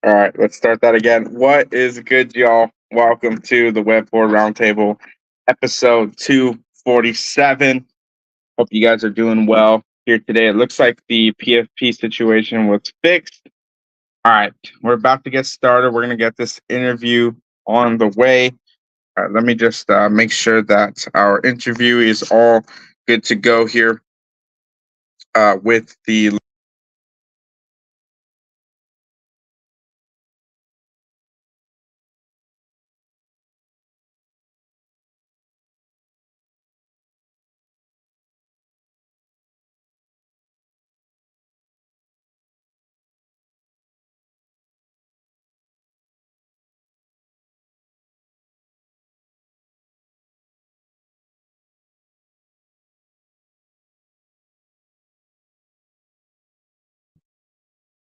All right, let's start that again. What is good, y'all? Welcome to the Web4 Roundtable, episode 247. Hope you guys are doing well here today. It looks like the PFP situation was fixed. All right, we're about to get started. We're going to get this interview on the way. Let me just make sure that our interview is all good to go here with the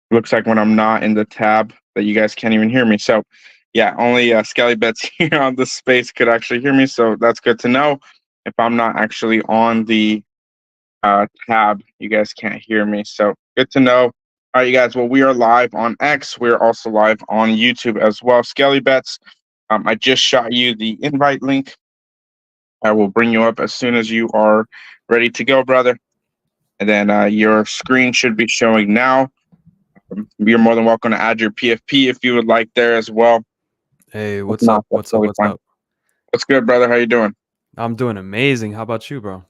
looks like when I'm not in the tab that you guys can't even hear me. So yeah, only Skelly Bets here on the space could actually hear me. So that's good to know. If I'm not actually on the tab, you guys can't hear me. So good to know. All right, you guys. Well, we are live on X. We're also live on YouTube as well. Skelly Bets. I just shot you the invite link. I will bring you up as soon as you are ready to go, brother. And then your screen should be showing now. You're more than welcome to add your PFP if you would like there as well. Hey, If what's not, up? that's What's up? totally What's fine. up? What's good, brother? How you doing? I'm doing amazing. How about you, bro?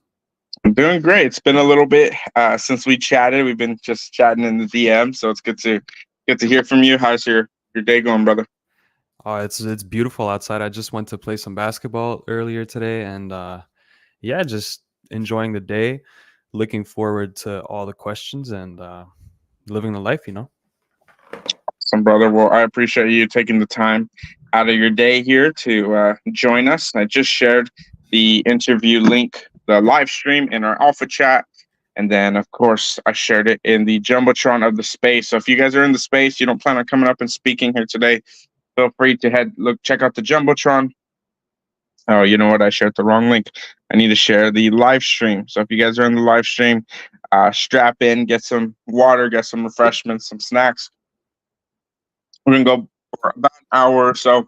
I'm doing great. It's been a little bit since we chatted. We've been just chatting in the DM, so it's good to hear from you. How's your day going, brother? Oh, it's beautiful outside. I just went to play some basketball earlier today, and yeah, just enjoying the day. Looking forward to all the questions and living the life. Some brother. Well, I appreciate you taking the time out of your day here to join us. I just shared the interview link, the live stream in our alpha chat. And then, of course, I shared it in the Jumbotron of the space. So if you guys are in the space, you don't plan on coming up and speaking here today, feel free to check out the Jumbotron. Oh, you know what? I shared the wrong link. I need to share the live stream. So if you guys are in the live stream, strap in, get some water, get some refreshments, some snacks. We're going to go for about an hour or so.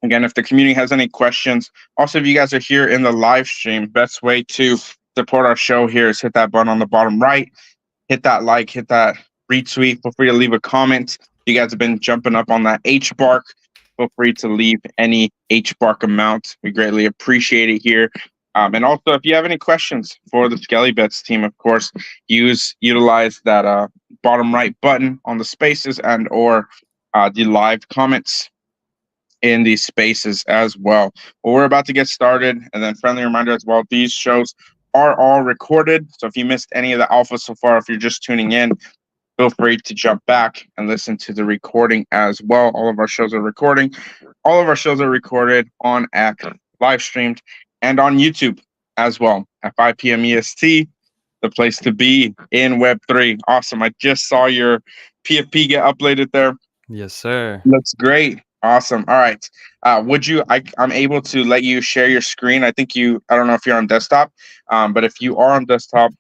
Again, if the community has any questions, also, if you guys are here in the live stream, best way to support our show here is hit that button on the bottom right, hit that like, hit that retweet. Feel free to leave a comment. You guys have been jumping up on that HBark. Feel free to leave any HBark amount. We greatly appreciate it here. And also, if you have any questions for the Skelly Bets team, of course, utilize that bottom right button on the spaces and or the live comments in these spaces as well. Well, we're about to get started, and then friendly reminder as well, these shows are all recorded. So if you missed any of the alpha so far, if you're just tuning in, feel free to jump back and listen to the recording as well. All of our shows are recording. All of our shows are recorded on X, live streamed, and on YouTube as well at 5 p.m. EST, the place to be in Web3. Awesome. I just saw your PFP get uploaded there. Yes, sir. Looks great. Awesome. All right. I'm able to let you share your screen. I don't know if you're on desktop, but if you are on desktop,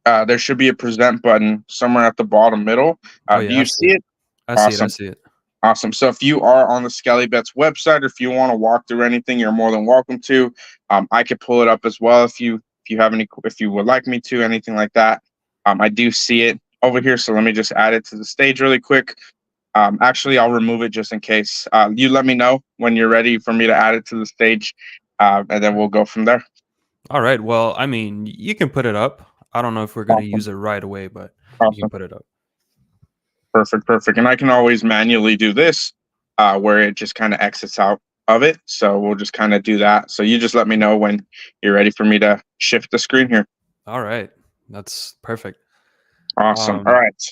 there should be a present button somewhere at the bottom middle. Oh Do yeah, I you see see it. it? I see it. I Awesome. see it. Awesome. So if you are on the Skelly Bets website, or if you want to walk through anything, you're more than welcome to. I could pull it up as well if you would like me to, anything like that. I do see it over here. So let me just add it to the stage really quick. Actually, I'll remove it just in case. You let me know when you're ready for me to add it to the stage, and then we'll go from there. All right. Well, I mean, you can put it up. I don't know if we're gonna Awesome. use it right away, but you can Awesome. put it up. Perfect. And I can always manually do this, where it just kind of exits out of it. So we'll just kind of do that. So you just let me know when you're ready for me to shift the screen here. All right, that's perfect. Awesome. All Um, right.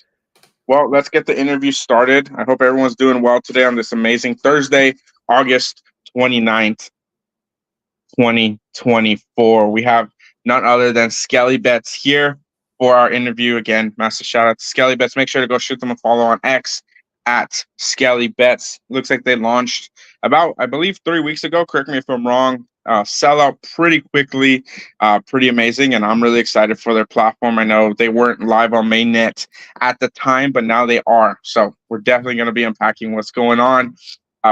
Well, let's get the interview started. I hope everyone's doing well today on this amazing Thursday, August 29th, 2024. We have none other than Skelly Bets here for our interview. Again, massive shout out to Skelly Bets. Make sure to go shoot them a follow on X @Skelly Bets. Looks like they launched about, I believe, 3 weeks ago. Correct me if I'm wrong. sell out pretty quickly, pretty amazing. And I'm really excited for their platform. I know they weren't live on mainnet at the time, but now they are. So we're definitely going to be unpacking what's going on.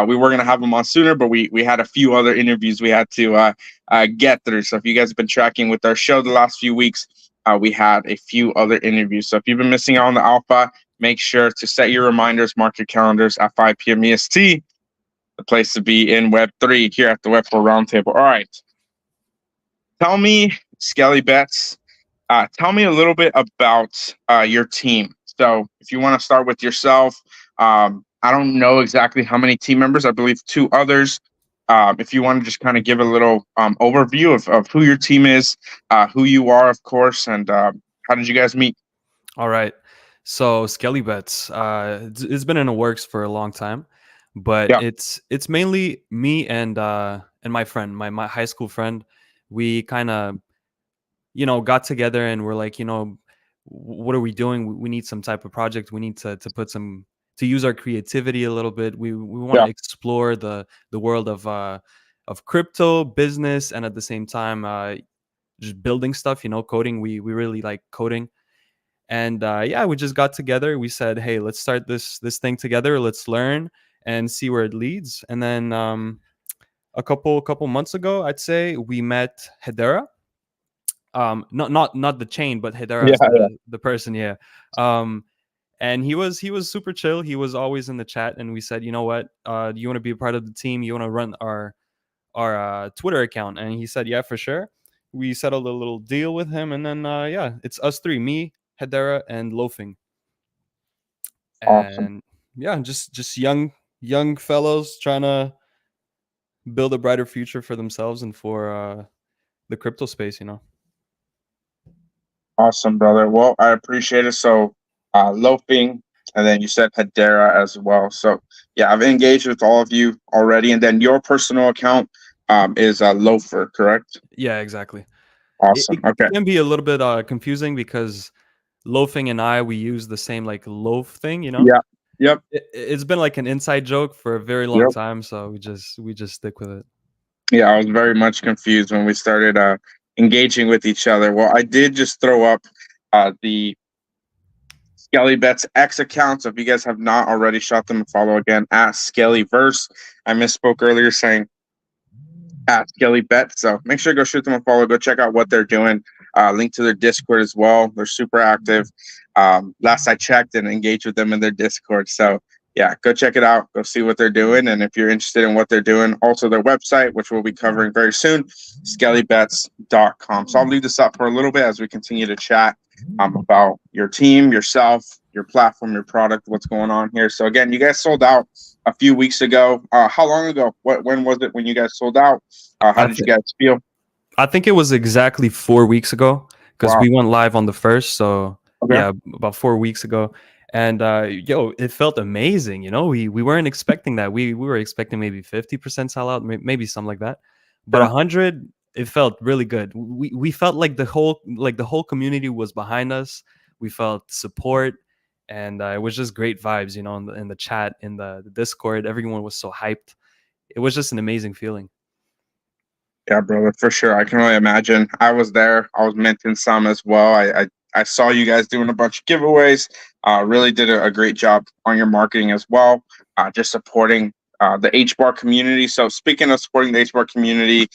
We were going to have them on sooner, but we had a few other interviews we had to get through. So if you guys have been tracking with our show the last few weeks, we had a few other interviews. So if you've been missing out on the alpha, make sure to set your reminders, mark your calendars at 5 p.m. EST. The place to be in Web3 here at the Web4 Roundtable. All right. Tell me, Skelly Betts, tell me a little bit about your team. So if you want to start with yourself, I don't know exactly how many team members, I believe 2 others. If you want to just kind of give a little overview of who your team is, who you are, of course, and how did you guys meet? All right. So Skelly Bets, it's been in the works for a long time, but Yeah, it's mainly me and my friend, my high school friend. We kind of got together and we're like, what are we doing? We need some type of project. We need to put some to use our creativity a little bit. We want to yeah, explore the world of crypto business, and at the same time just building stuff. Coding. We really like coding. And yeah, we just got together. We said, hey, let's start this thing together. Let's learn and see where it leads. And then a couple months ago, I'd say, we met Hedera. Not the chain, but Hedera yeah, is yeah. the person. Yeah. um and he was super chill. He was always in the chat, and we said, you know what, do you want to be a part of the team? You want to run our Twitter account? And he said, yeah, for sure. We settled a little deal with him, and then yeah, it's us three: me, Hedera, and Loafing. Awesome. And yeah, just young fellows trying to build a brighter future for themselves and for the crypto space. Awesome, brother. Well, I appreciate it. So, loafing, and then you said Hedera as well. So, yeah, I've engaged with all of you already, and then your personal account is Loafer, correct? Yeah, exactly. it, Awesome. it, Okay. it can be a little bit confusing because Loafing and we use the same like loaf thing. Yeah. Yep. It's been like an inside joke for a very long Yep. time, so we just stick with it. Yeah, I was very much confused when we started engaging with each other. Well, I did just throw up the Skelly Bets X account. So if you guys have not already, shot them a follow again at Skellyverse. I misspoke earlier saying at Skelly Bet. So make sure to go shoot them a follow. Go check out what they're doing. Link to their Discord as well. They're super active. Last I checked and engaged with them in their Discord. So yeah, go check it out. Go see what they're doing. And if you're interested in what they're doing, also their website, which we'll be covering very soon, skellybets.com. So I'll leave this up for a little bit as we continue to chat about your team, yourself, your platform, your product, what's going on here. So again, you guys sold out a few weeks ago. How long ago? When was it when you guys sold out? How I did you think guys feel? I think it was exactly 4 weeks ago because Wow. we went live on the first. So Okay. yeah, about 4 weeks ago. And it felt amazing. We weren't expecting that. We were expecting maybe 50% sellout, maybe something like that. But Yeah. 100, it felt really good. We felt like the whole community was behind us. We felt support, and it was just great vibes. In the chat, in the Discord, everyone was so hyped. It was just an amazing feeling. Yeah, brother, for sure. I can really imagine. I was there. I was minting some as well. I saw you guys doing a bunch of giveaways. Really did a great job on your marketing as well. Just supporting the HBAR community. So speaking of supporting the HBAR community,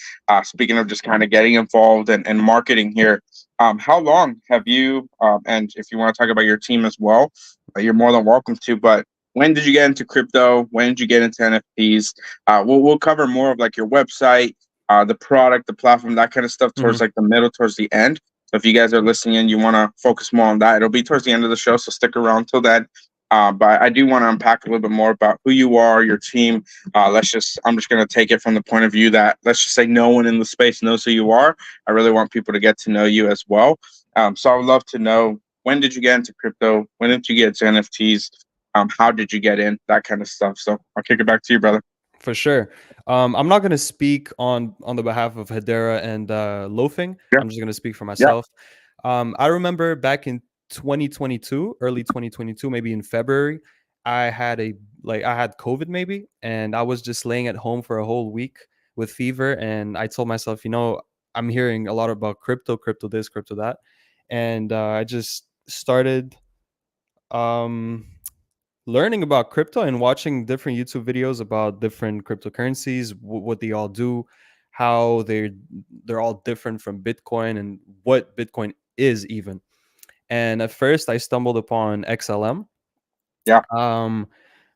speaking of just kind of getting involved and marketing here, how long have you? And if you want to talk about your team as well, you're more than welcome to. But when did you get into crypto? When did you get into NFTs? We'll cover more of like your website, the product, the platform, that kind of stuff towards Mhm. like the middle, towards the end. So if you guys are listening in, you want to focus more on that, it'll be towards the end of the show. So stick around till then. But I do want to unpack a little bit more about who you are, your team. I'm just going to take it from the point of view that let's just say no one in the space knows who you are. I really want people to get to know you as well. So I would love to know, when did you get into crypto? When did you get into NFTs? How did you get in? That kind of stuff. So I'll kick it back to you, brother. For sure. I'm not going to speak on the behalf of Hedera and Loafing. Yeah. I'm just going to speak for Yeah. myself. I remember back in 2022, early 2022, maybe in February, I had COVID maybe, and I was just laying at home for a whole week with fever, and I told myself, I'm hearing a lot about crypto this, crypto that, and I just started um learning about crypto and watching different YouTube videos about different cryptocurrencies, what they all do, how they're all different from Bitcoin, and what Bitcoin is even. And at first, I stumbled upon XLM. Yeah. Um,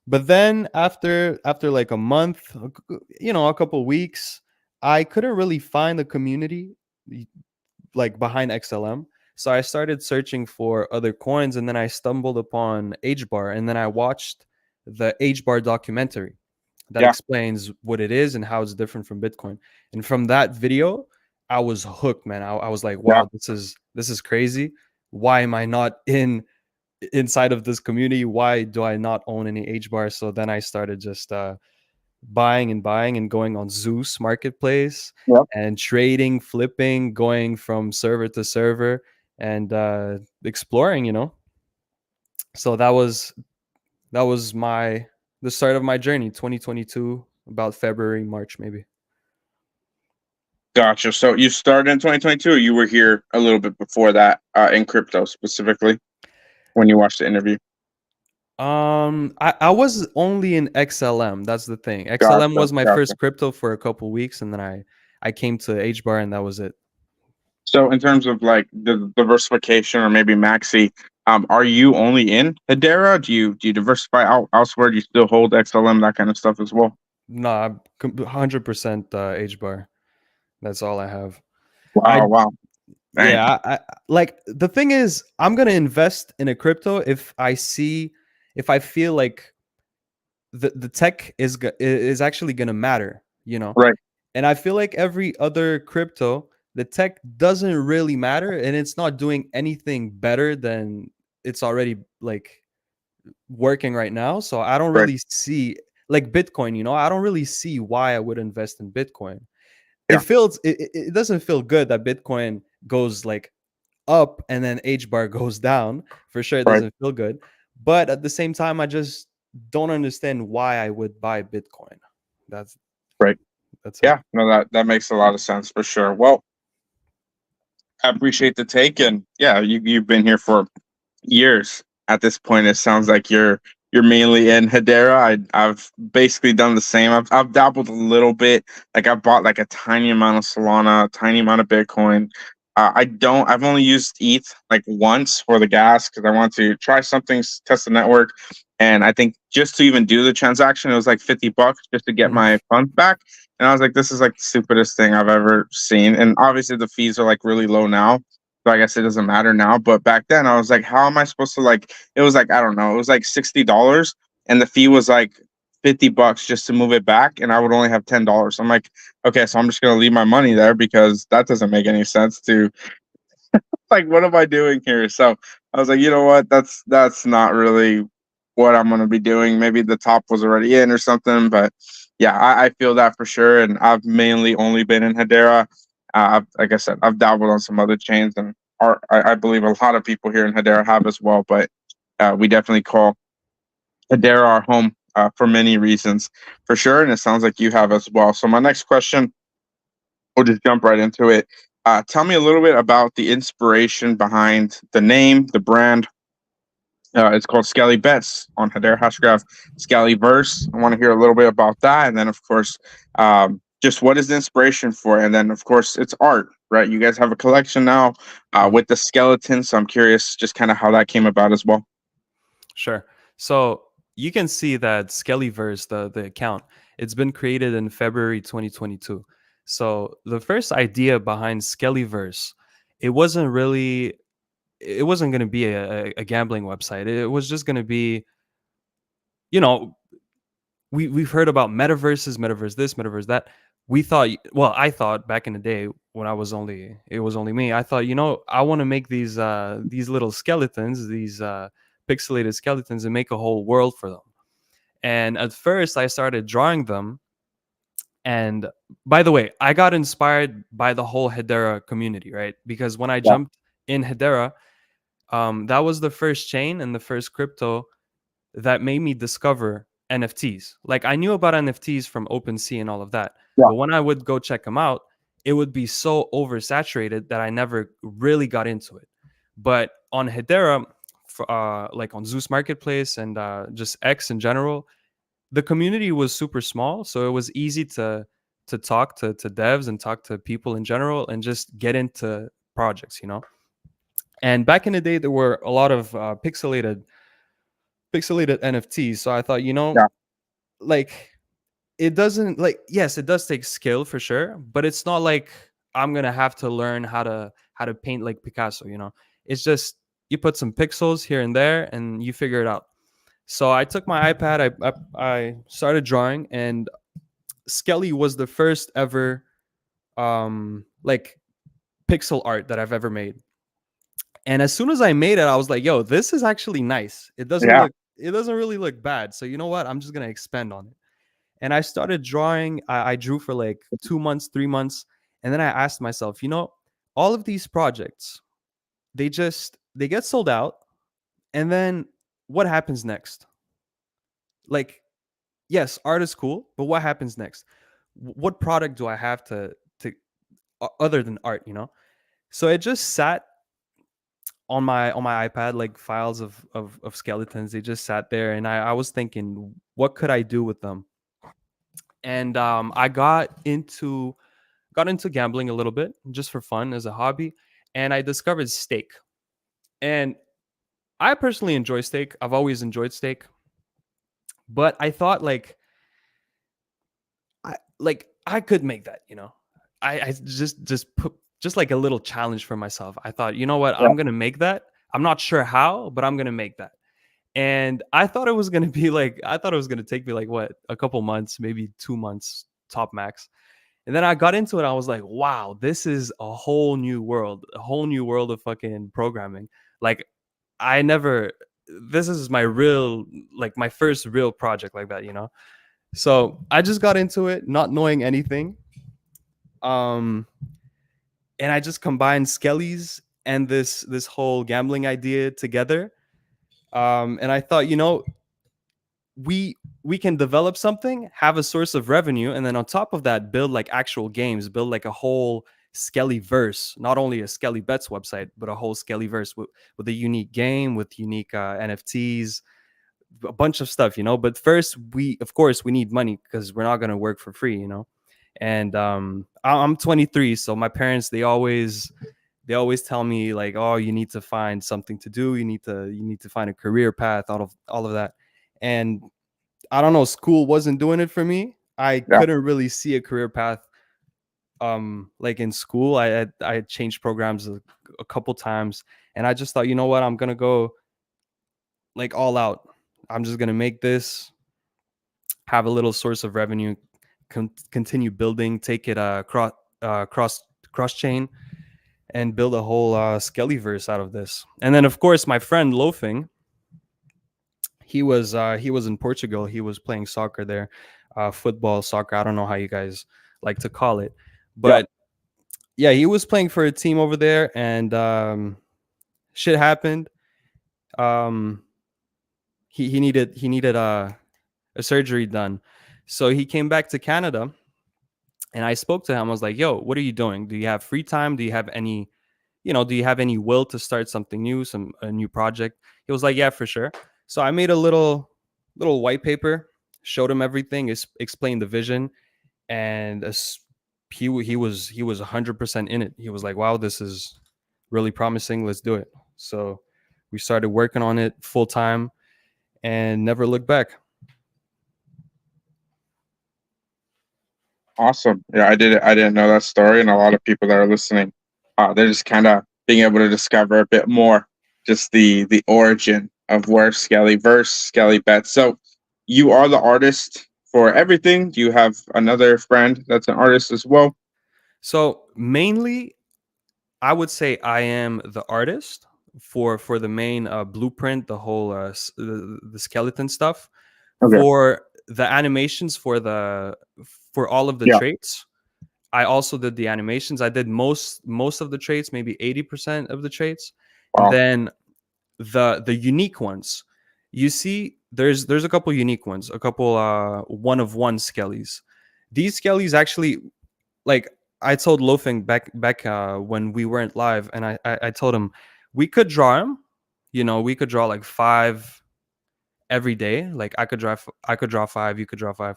but then after like a month, a couple weeks, I couldn't really find the community like behind XLM. So I started searching for other coins, and then I stumbled upon HBAR, and then I watched the HBAR documentary that Yeah. explains what it is and how it's different from Bitcoin. And from that video, I was hooked, man. I was like, Yeah. wow, this is crazy. Why am I not inside of this community? Why do I not own any HBAR? So then I started just buying and going on Zeus marketplace Yeah. and trading, flipping, going from server to server, and exploring, so that was my the start of my journey, 2022, about February, March, maybe. Gotcha. So you started in 2022, or you were here a little bit before that, in crypto specifically, when you watched the interview? I was only in XLM. That's the thing. XLM Gotcha. was my Gotcha. first crypto for a couple weeks, and then I came to HBAR, and that was it. So in terms of like the diversification or maybe Maxi, are you only in Hedera? Do you diversify out elsewhere? Do you still hold XLM, that kind of stuff as well? No, I'm 100% HBAR. That's all I have. I Wow, wow. Dang. Yeah, I like, the thing is, I'm gonna invest in a crypto if I feel like the tech is actually gonna matter. Right, And I feel like every other crypto, the tech doesn't really matter, and it's not doing anything better than it's already like working right now. So I don't right. really see, like Bitcoin. I don't really see why I would invest in Bitcoin. Yeah, It doesn't feel good that Bitcoin goes like up and then H bar goes down. For sure, it right, doesn't feel good. But at the same time, I just don't understand why I would buy Bitcoin. That's right. that's it. Yeah, no, that makes a lot of sense for sure. Well, I appreciate the take, and yeah, you've been here for years at this point. It sounds like you're mainly in Hedera. I've basically done the same. I've dabbled a little bit. Like I bought like a tiny amount of Solana, a tiny amount of Bitcoin. I've only used ETH like once for the gas because I want to try something, test the network. And I think just to even do the transaction, it was like $50 just to get Mhm. my funds back. And I was like, this is like the stupidest thing I've ever seen. And obviously the fees are like really low now. So I guess it doesn't matter now. But back then I was like, how am I supposed to like, it was like, I don't know, it was like $60 and the fee was like $50 just to move it back. And I would only have $10. I'm like, okay, so I'm just gonna leave my money there because that doesn't make any sense to like, what am I doing here? So I was like, you know what? That's not really what I'm gonna be doing. Maybe the top was already in or something, but yeah, I feel that for sure. And I've mainly only been in Hedera. Like I said, I've dabbled on some other chains, and I believe a lot of people here in Hedera have as well. But we definitely call Hedera our home for many reasons, for sure. And it sounds like you have as well. So my next question, we'll just jump right into it. Tell me a little bit about the inspiration behind the name, the brand. It's called Skelly Bets on Hedera Hashgraph, Skelly Verse. I want to hear a little bit about that, and then of course, just what is the inspiration for it? And then of course, it's art, right? You guys have a collection now Mhm. with the skeletons, so I'm curious just kind of how that came about as well. Sure. So you can see that Skellyverse, the account, it's been created in February 2022. So the first idea behind Skellyverse, it wasn't really it wasn't going to be a gambling website. It was just going to be, you know, we've heard about metaverses, metaverse this, metaverse that. We thought, well, I thought back in the day when it was only me. I thought, I want to make these little skeletons, these pixelated skeletons, and make a whole world for them. And at first, I started drawing them. And by the way, I got inspired by the whole Hedera community, right? Because when I Yeah, jumped in Hedera, that was the first chain and the first crypto that made me discover NFTs. Like I knew about NFTs from OpenSea and all of that, Yeah. but when I would go check them out, it would be so oversaturated that I never really got into it. But on Hedera, like on Zeus Marketplace and just X in general, the community was super small, so it was easy to talk to devs and talk to people in general and just get into projects, you know. And back in the day, there were a lot of pixelated NFTs. So I thought, you know, Yeah. like it doesn't like yes, it does take skill for sure, but it's not like I'm gonna have to learn how to paint like Picasso, you know. It's just you put some pixels here and there and you figure it out. So I took my iPad, I started drawing, and Skelly was the first ever like pixel art that I've ever made. And as soon as I made it, I was like, yo, this is actually nice. Yeah. It doesn't really look bad. So you know what? I'm just gonna expand on it. And I started drawing. I drew for like 2 months, 3 months. And then I asked myself, you know, all of these projects, they get sold out. And then what happens next? Like, yes, art is cool, but what happens next? What product do I have to other than art, you know? So it just sat on my iPad, like files of skeletons. They just sat there, and I was thinking, what could I do with them? And I got into gambling a little bit just for fun as a hobby, and I discovered steak. And I personally enjoy steak. I've always enjoyed steak, but I thought I could make that, you know. I just put just like a little challenge for myself. I thought, you know what, Yeah. I'm gonna make that. I'm not sure how, but I'm gonna make that. And I thought it was gonna be like I thought it was gonna take me like what a couple months, maybe 2 months top max. And then I got into it. I was like, wow, this is a whole new world of fucking programming. Like I never this is my real like my first real project like that, you know. So I just got into it, not knowing anything. Um, and I just combined Skelly's and this whole gambling idea together. And I thought, you know, we can develop something, have a source of revenue, and then on top of that, build like actual games, build like a whole Skelly verse, not only a Skelly Bets website, but a whole Skelly verse with a unique game, with unique NFTs, a bunch of stuff, you know. But first, we of course we need money because we're not gonna work for free, you know. And I'm 23, so my parents they always tell me like, oh, you need to find something to do, you need to find a career path out of all of that. And I don't know, school wasn't doing it for me. I Yeah. couldn't really see a career path like in school. I changed programs a couple times, and I just thought, you know what, I'm gonna go like all out. I'm just gonna make this, have a little source of revenue, continue building, take it cross chain, and build a whole Skellyverse out of this. And then of course my friend Loafing, he was in Portugal. He was playing soccer there, football, soccer. I don't know how you guys like to call it, Yeah. but yeah, he was playing for a team over there, and shit happened. Um, he needed a surgery done, so he came back to Canada, and I spoke to him. I was like, "Yo, what are you doing? Do you have free time? Do you have any, you know, do you have any will to start something new, a new project?" He was like, "Yeah, for sure." So I made a little white paper, showed him everything, explained the vision, and he was 100% in it. He was like, "Wow, this is really promising. Let's do it." So we started working on it full time and never looked back. Awesome. Yeah, I didn't know that story, and a lot of people that are listening, they're just kind of being able to discover a bit more, just the origin of where Skelly verse Skelly Bet. So, you are the artist for everything. Do you have another friend that's an artist as well? So mainly, I would say I am the artist for the main blueprint, the whole the skeleton stuff. Okay. For the animations, for all of the Yeah. traits, I also did the animations. I did most of the traits, maybe 80% of the traits, and Wow. then the unique ones. You see, there's a couple unique ones, a couple one of one skellies. These skellies actually, like I told Loafing back when we weren't live, and I told him we could draw him. You know, we could draw like 5 every day. Like I could draw 5, you could draw 5.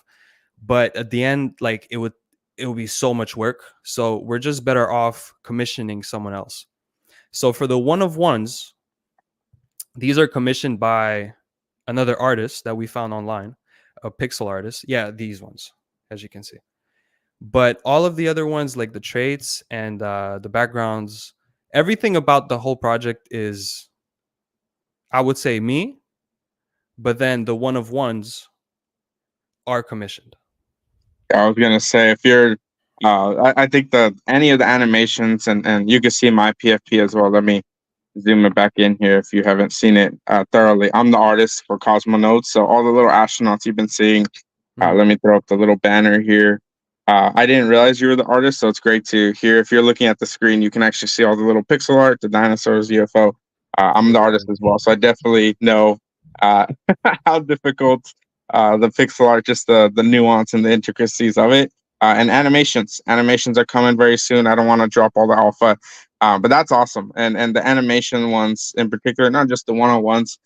But at the end, like it would be so much work. So we're just better off commissioning someone else. So for the one of ones, these are commissioned by another artist that we found online, a pixel artist. Yeah, these ones, as you can see. But all of the other ones, like the traits and the backgrounds, everything about the whole project is, I would say, me. But then the one of ones are commissioned. I was gonna say if you're, I think the any of the animations and you can see my PFP as well. Let me zoom it back in here if you haven't seen it thoroughly. I'm the artist for Cosmonauts, so all the little astronauts you've been seeing. Mhm. Let me throw up the little banner here. I didn't realize you were the artist, so it's great to hear. If you're looking at the screen, you can actually see all the little pixel art, the dinosaurs, UFO. I'm the artist as well, so I definitely know uh, how difficult the pixel art, just the nuance and the intricacies of it. And animations are coming very soon. I don't want to drop all the alpha, but that's awesome. And the animation ones in particular, not just the one-on-ones.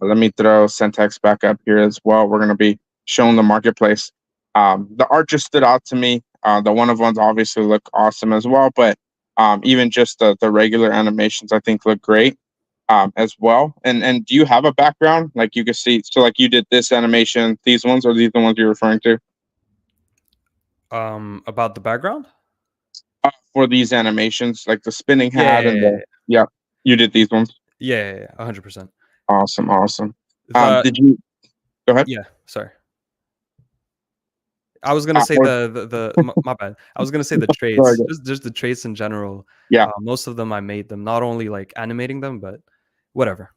Let me throw Syntax back up here as well. We're going to be showing the marketplace. The art just stood out to me. The one of ones obviously look awesome as well, but even just the regular animations I think look great as well. And do you have a background like you can see? So like you did this animation, these ones, or these the ones you're referring to About the background? for these animations, like the spinning Yeah, hat and the yeah, you did these ones. yeah, 100%. Awesome, awesome. The Did you go ahead? Yeah, sorry. I was gonna say Or, my bad. I was gonna say the sorry, traits, just the traits in general. yeah. Most of them I made them, not only like animating them, but whatever.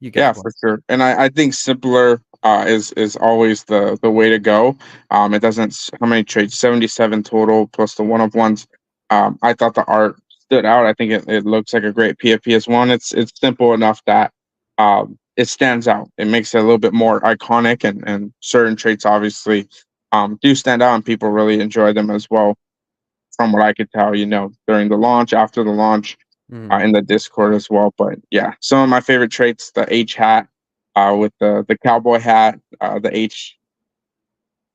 You get the Yeah, point. for sure. And I think simpler is always the way to go. It doesn't how many trades? 77 total plus the one of ones. I thought the art stood out. I think it looks like a great PFP one. It's simple enough that it stands out. It makes it a little bit more iconic and certain traits obviously do stand out and people really enjoy them as well from what I could tell, during the launch, after the launch Mhm. in the Discord as well. But yeah, some of my favorite traits: the H hat with the cowboy hat, the H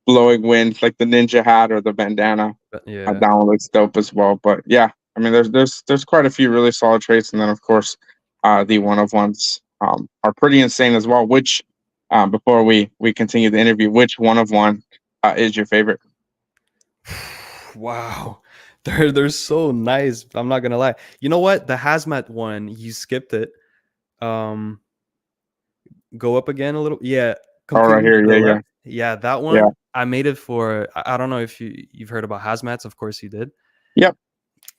blowing wind, like the ninja hat or the bandana. But yeah. That one looks dope as well. But yeah, I mean, there's quite a few really solid traits, and then of course, the one of ones are pretty insane as well. Which before we continue the interview, which one of one is your favorite? Wow. They're so nice. I'm not gonna lie. You know what? The hazmat one, you skipped it. Um, go up again a little. Yeah, Oh, right completely here, to the yeah, yeah, left. Yeah, that yeah. one I made it for. I don't know if you've heard about hazmats. Of course you did. Yep.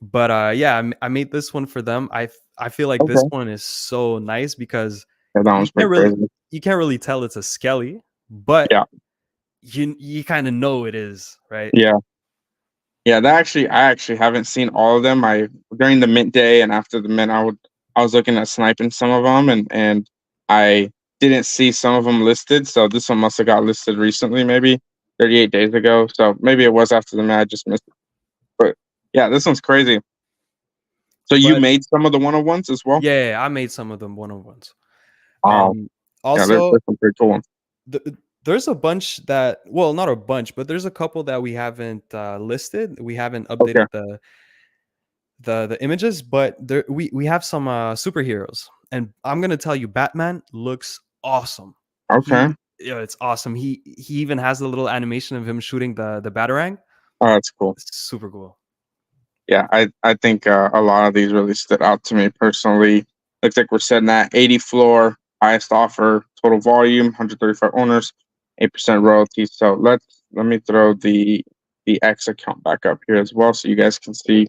But yeah, I made this one for them. I feel like this Okay. one is so nice because Yeah, that you one's pretty can't really crazy. you can't really tell it's a skelly, but Yeah. you kind of know it is, right? Yeah. Yeah, I actually haven't seen all of them. I during the mint day and after the mint, I was looking at sniping some of them, and I didn't see some of them listed. So this one must have got listed recently, maybe 38 days ago. So maybe it was after the mint. I just missed it. But yeah, this one's crazy. So you But made some of the one-on-ones as well? yeah, I made some of them one on ones. Wow. Yeah, Also, there's some pretty cool ones. there's a bunch that, well, not a bunch, but there's a couple that we haven't listed. We haven't Okay. updated the images, but we have some superheroes, and I'm gonna tell you, Batman looks awesome. Okay. Yeah, it's awesome. He even has a little animation of him shooting the batarang. Oh, that's cool. It's super cool. Yeah, I think a lot of these really stood out to me personally. Looks like we're setting that 80 floor, highest offer, total volume, 135 owners, 8% royalties. So let me throw the X account back up here as well, so you guys can see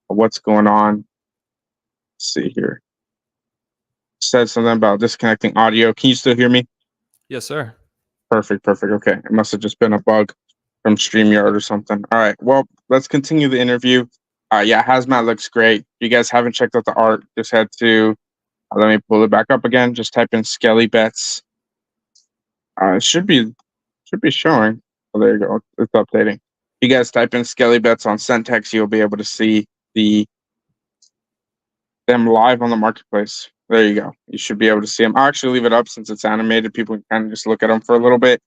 what's going on. Let's see here. Said something about disconnecting audio. Can you still hear me? Yes, sir. Perfect, perfect. Okay, it must have just been a bug from StreamYard or something. All right, well, let's continue the interview. Yeah, Hazmat looks great. If you guys haven't checked out the art, just head to, let me pull it back up again. Just type in Skelly Bets It should be showing. Oh, there you go. It's updating. You guys type in Skelly Bets on Centex, you'll be able to see the them live on the marketplace. There you go. You should be able to see them. I'll actually leave it up since it's animated. People can kind of just look at them for a little bit.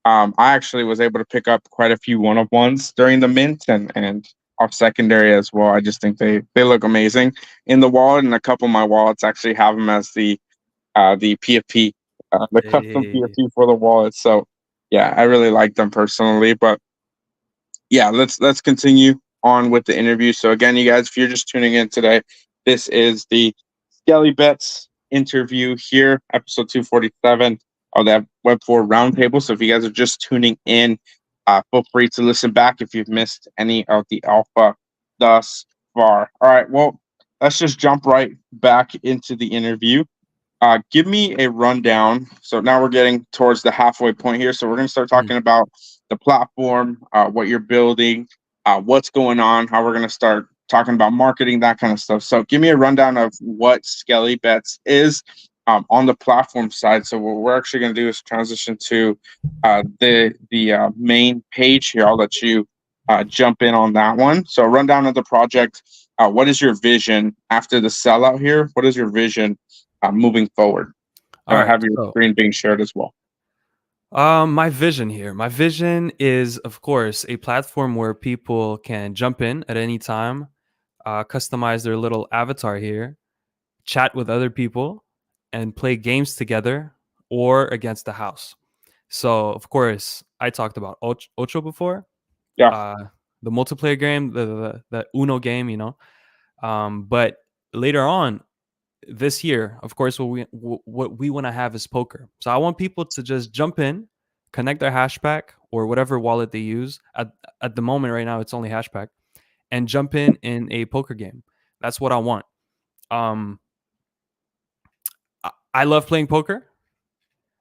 I actually was able to pick up quite a few one of ones during the mint and off secondary as well. I just think they look amazing in the wallet, and a couple of my wallets actually have them as the PFP, the custom Hey. PFP for the wallet. So yeah, I really like them personally. But yeah, let's continue on with the interview. So again, you guys, if you're just tuning in today, this is the Skelly Bets interview here, episode 247 of that Web4 Roundtable. So if you guys are just tuning in, feel free to listen back if you've missed any of the alpha thus far. All right, well, let's just jump right back into the interview. Give me a rundown. So now we're getting towards the halfway point here. So we're going to start Mm. talking about the platform, what you're building, what's going on, how we're going to start talking about marketing, that kind of stuff. So give me a rundown of what Skelly Bets is on the platform side. So what we're actually going to do is transition to the main page here. I'll let you jump in on that one. So rundown of the project. What is your vision after the sellout here? What is your vision moving forward? All right. Have your So, screen being shared as well. my vision here. My vision is, of course, a platform where people can jump in at any time, customize their little avatar here, chat with other people, and play games together or against the house. So, of course, I talked about Ocho before, Yeah. uh, the multiplayer game, the Uno game, but later on this year, of course, what we want to have is poker. So I want people to just jump in, connect their hashpack or whatever wallet they use. At the moment, right now, it's only hashpack, and jump in a poker game. That's what I want. Um, I love playing poker.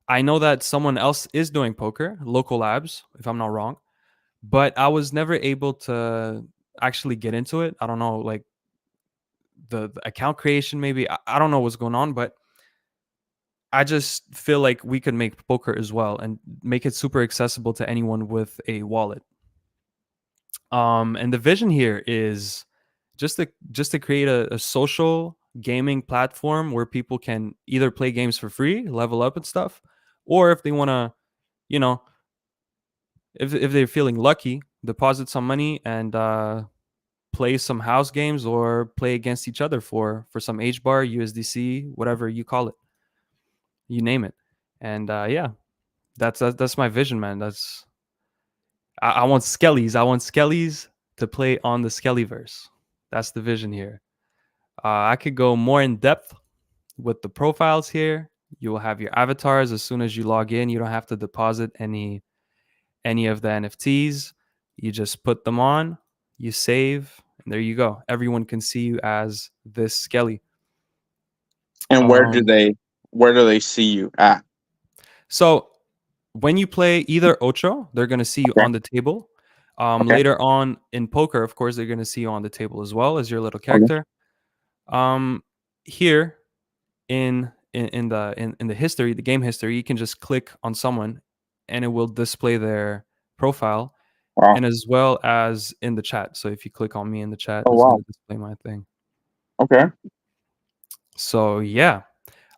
I know that someone else is doing poker, local labs, if I'm not wrong, but I was never able to actually get into it. I don't know, like the account creation, maybe. I don't know what's going on, but I just feel like we could make poker as well and make it super accessible to anyone with a wallet. And the vision here is just to create a social gaming platform where people can either play games for free, level up and stuff, or if they want to, you know, if they're feeling lucky, deposit some money and play some house games or play against each other for some H bar, USDC, whatever you call it, you name it. And yeah, that's my vision, man. I want Skellies. I want Skellies to play on the Skellyverse. That's the vision here. I could go more in depth with the profiles here. You will have your avatars as soon as you log in. You don't have to deposit any of the NFTs. You just put them on, you save, and there you go. Everyone can see you as this Skelly. And Um, where do they see you at? so when you play either Ocho, they're gonna see you Okay. on the table. Okay. Later on in poker, of course, they're gonna see you on the table as well as your little Okay. character. Um, Here in the history, the game history, you can just click on someone, and it will display their profile, Wow. and as well as in the chat. So if you click on me in the chat, Oh it's wow. gonna display my thing. Okay. So yeah,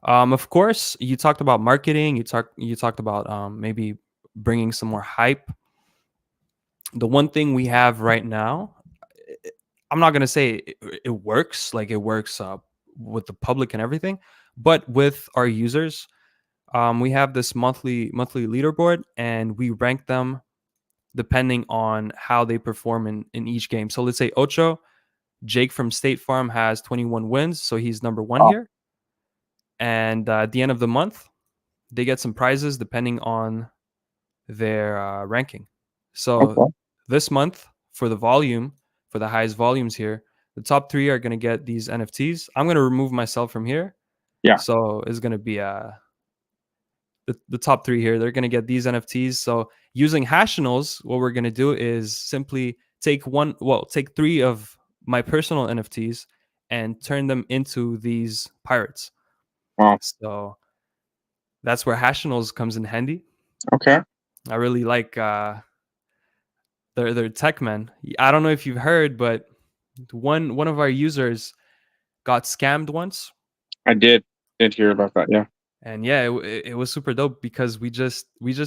of course, you talked about marketing. You talked about maybe bringing some more hype. The one thing we have right now, i- I'm not gonna say it works, like it works with the public and everything, but with our users, we have this monthly leaderboard, and we rank them depending on how they perform in each game. So let's say Ocho, Jake from State Farm has 21 wins, so he's number one Wow. here. And at the end of the month, they get some prizes depending on their ranking. So Okay. this month, for the volume, for the highest volumes here, the top three are going to get these NFTs. I'm going to remove myself from here. Yeah. So it's going to be the top three here. They're going to get these NFTs. So using Hashinals, what we're going to do is simply take three of my personal NFTs and turn them into these pirates. Wow. So that's where Hashinals comes in handy. Okay. I really like their tech men. I don't know if you've heard, but one of our users got scammed once. I did hear about that. Yeah. And yeah, it was super dope because we just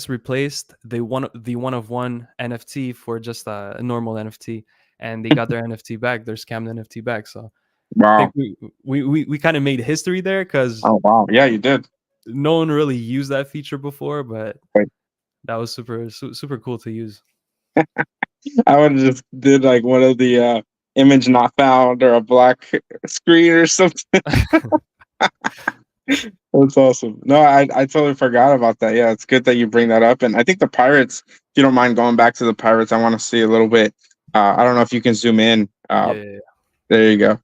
replaced the one of one NFT for just a normal NFT, and they got their NFT back, their scammed NFT back. So I think Wow. we kind of made history there because Oh wow. Yeah, you did. no one really used that feature before, but Like, that was super cool to use. I would have just did like one of the image not found or a black screen or something. That's awesome. No, I totally forgot about that. Yeah, it's good that you bring that up. And I think the Pirates, if you don't mind going back to the Pirates, I want to see a little bit. I don't know if you can zoom in. Yeah, yeah, yeah. There you go.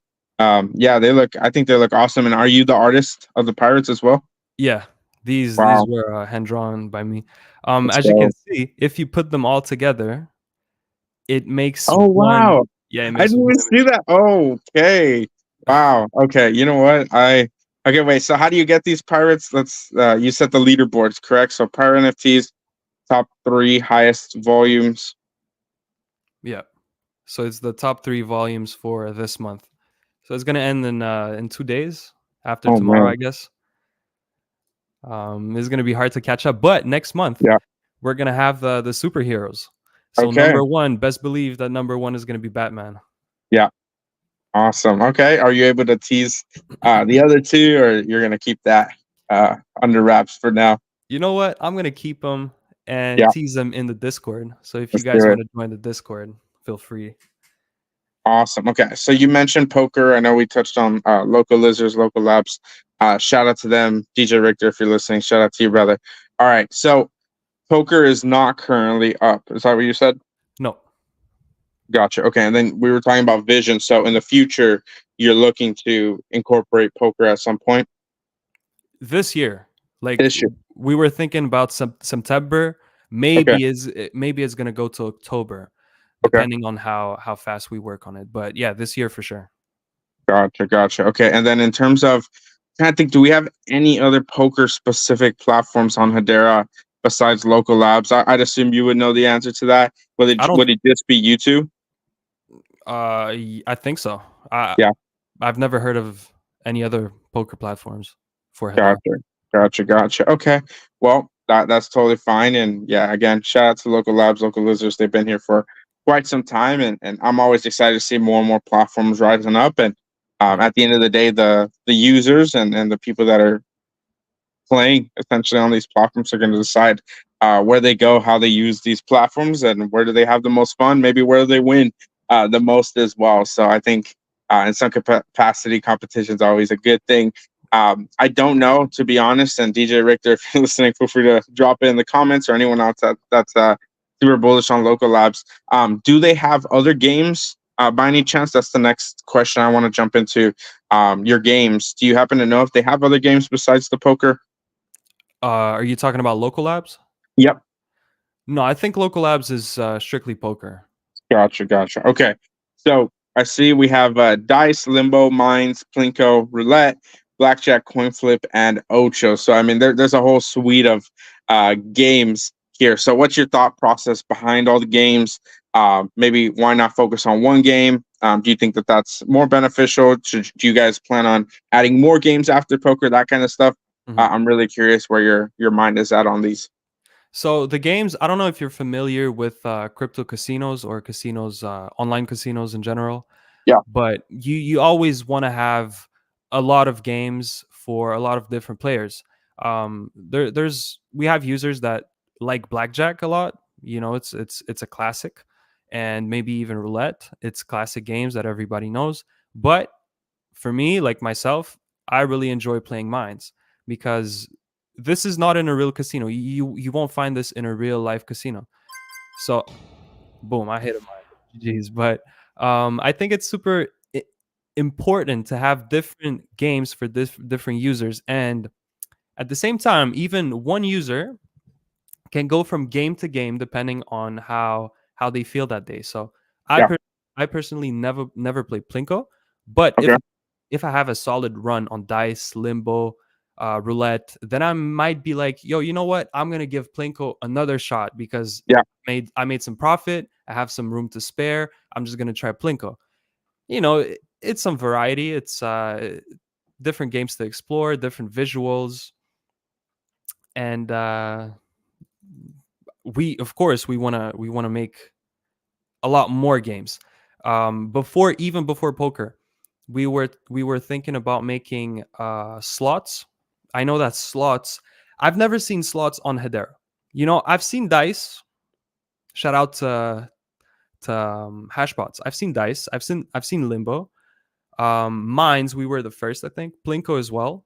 Yeah, I think they look awesome. And are you the artist of the Pirates as well? Yeah, these Wow. were hand drawn by me. Let's As you can go. see, if you put them all together, it makes Oh one. wow. Yeah, it I makes didn't one even see image. that. Oh, okay. Wow. Okay. You know what? Okay, wait. So how do you get these pirates? Let's you set the leaderboards, correct? So pirate NFTs, top three highest volumes. Yeah. So it's the top 3 volumes for this month. So it's gonna end in 2 days after Oh tomorrow, man. I guess. It's gonna be hard to catch up, but next month Yeah. we're gonna have the superheroes. So Okay. number one, best believe that number one is gonna be Batman. Yeah. Awesome. Okay. Are you able to tease the other two, or you're gonna keep that under wraps for now? You know what? I'm gonna keep them and Yeah. tease them in the Discord. So if you Let's do guys it. want to join the Discord, feel free. Awesome. Okay. So you mentioned poker. I know we touched on local lizards, local labs. Shout out to them. DJ Richter, if you're listening, shout out to you, brother. All right. So poker is not currently up. Is that what you said? No, Gotcha. Okay. And then we were talking about vision. So in the future, you're looking to incorporate poker at some point this year, like this year. we were thinking about September. Okay. Maybe it's gonna go to October, Okay. depending on how fast we work on it. But yeah, this year for sure. Gotcha. Gotcha. Okay. And then in terms of, I think, do we have any other poker specific platforms on Hedera besides local labs? I'd assume you would know the answer to that. I don't. Would it just be you two? I think so. Yeah. I've never heard of any other poker platforms for Hedera. Gotcha. Gotcha. Gotcha. Okay. Well, that's totally fine. And yeah, again, shout out to local labs, local lizards. They've been here for quite some time, and I'm always excited to see more and more platforms rising up. And Mhm. at the end of the day, the users and the people that are playing essentially on these platforms are going to decide where they go, how they use these platforms, and where do they have the most fun. Maybe where they win the most as well. So I think in some capacity, competition is always a good thing. I don't know, to be honest. And DJ Richter, if you're listening, feel free to drop it in the comments, or anyone else that's super bullish on local labs. Do they have other games? By any chance, that's the next question I want to jump into. Your games. Do you happen to know if they have other games besides the poker? Are you talking about local labs? Yep. No, I think local labs is strictly poker. Gotcha. Gotcha. Okay. So I see we have dice, limbo, mines, plinko, roulette, blackjack, coin flip, and ocho. So I mean, there's a whole suite of games here. So what's your thought process behind all the games? Maybe why not focus on one game? Do you think that that's more beneficial? Do you guys plan on adding more games after poker? That kind of stuff. Mhm. I'm really curious where your mind is at on these. So the games, I don't know if you're familiar with crypto casinos or casinos, online casinos in general, Yeah. but you always want to have a lot of games for a lot of different players. There's we have users that like blackjack a lot. You know, it's a classic, and maybe even roulette. It's classic games that everybody knows. But for me, like myself, I really enjoy playing mines because this is not in a real casino. You won't find this in a real life casino. So, boom, I hit a mine. Jeez, but I think it's super important to have different games for different users, and at the same time, even one user can go from game to game depending on how they feel that day. So, I Yeah. per- I personally never play plinko, but Okay. if I have a solid run on dice, limbo, roulette, then I might be like, yo, you know what? I'm gonna give Plinko another shot because Yeah. I made some profit. I have some room to spare. I'm just gonna try Plinko. You know, it's some variety. It's different games to explore, different visuals, and we of course we wanna make a lot more games. Before poker, we were thinking about making slots. I know that slots. I've never seen slots on Hedera. You know, I've seen dice. Shout out to Hashbots. I've seen dice. I've seen Limbo. Mines, we were the first, I think. Plinko as well.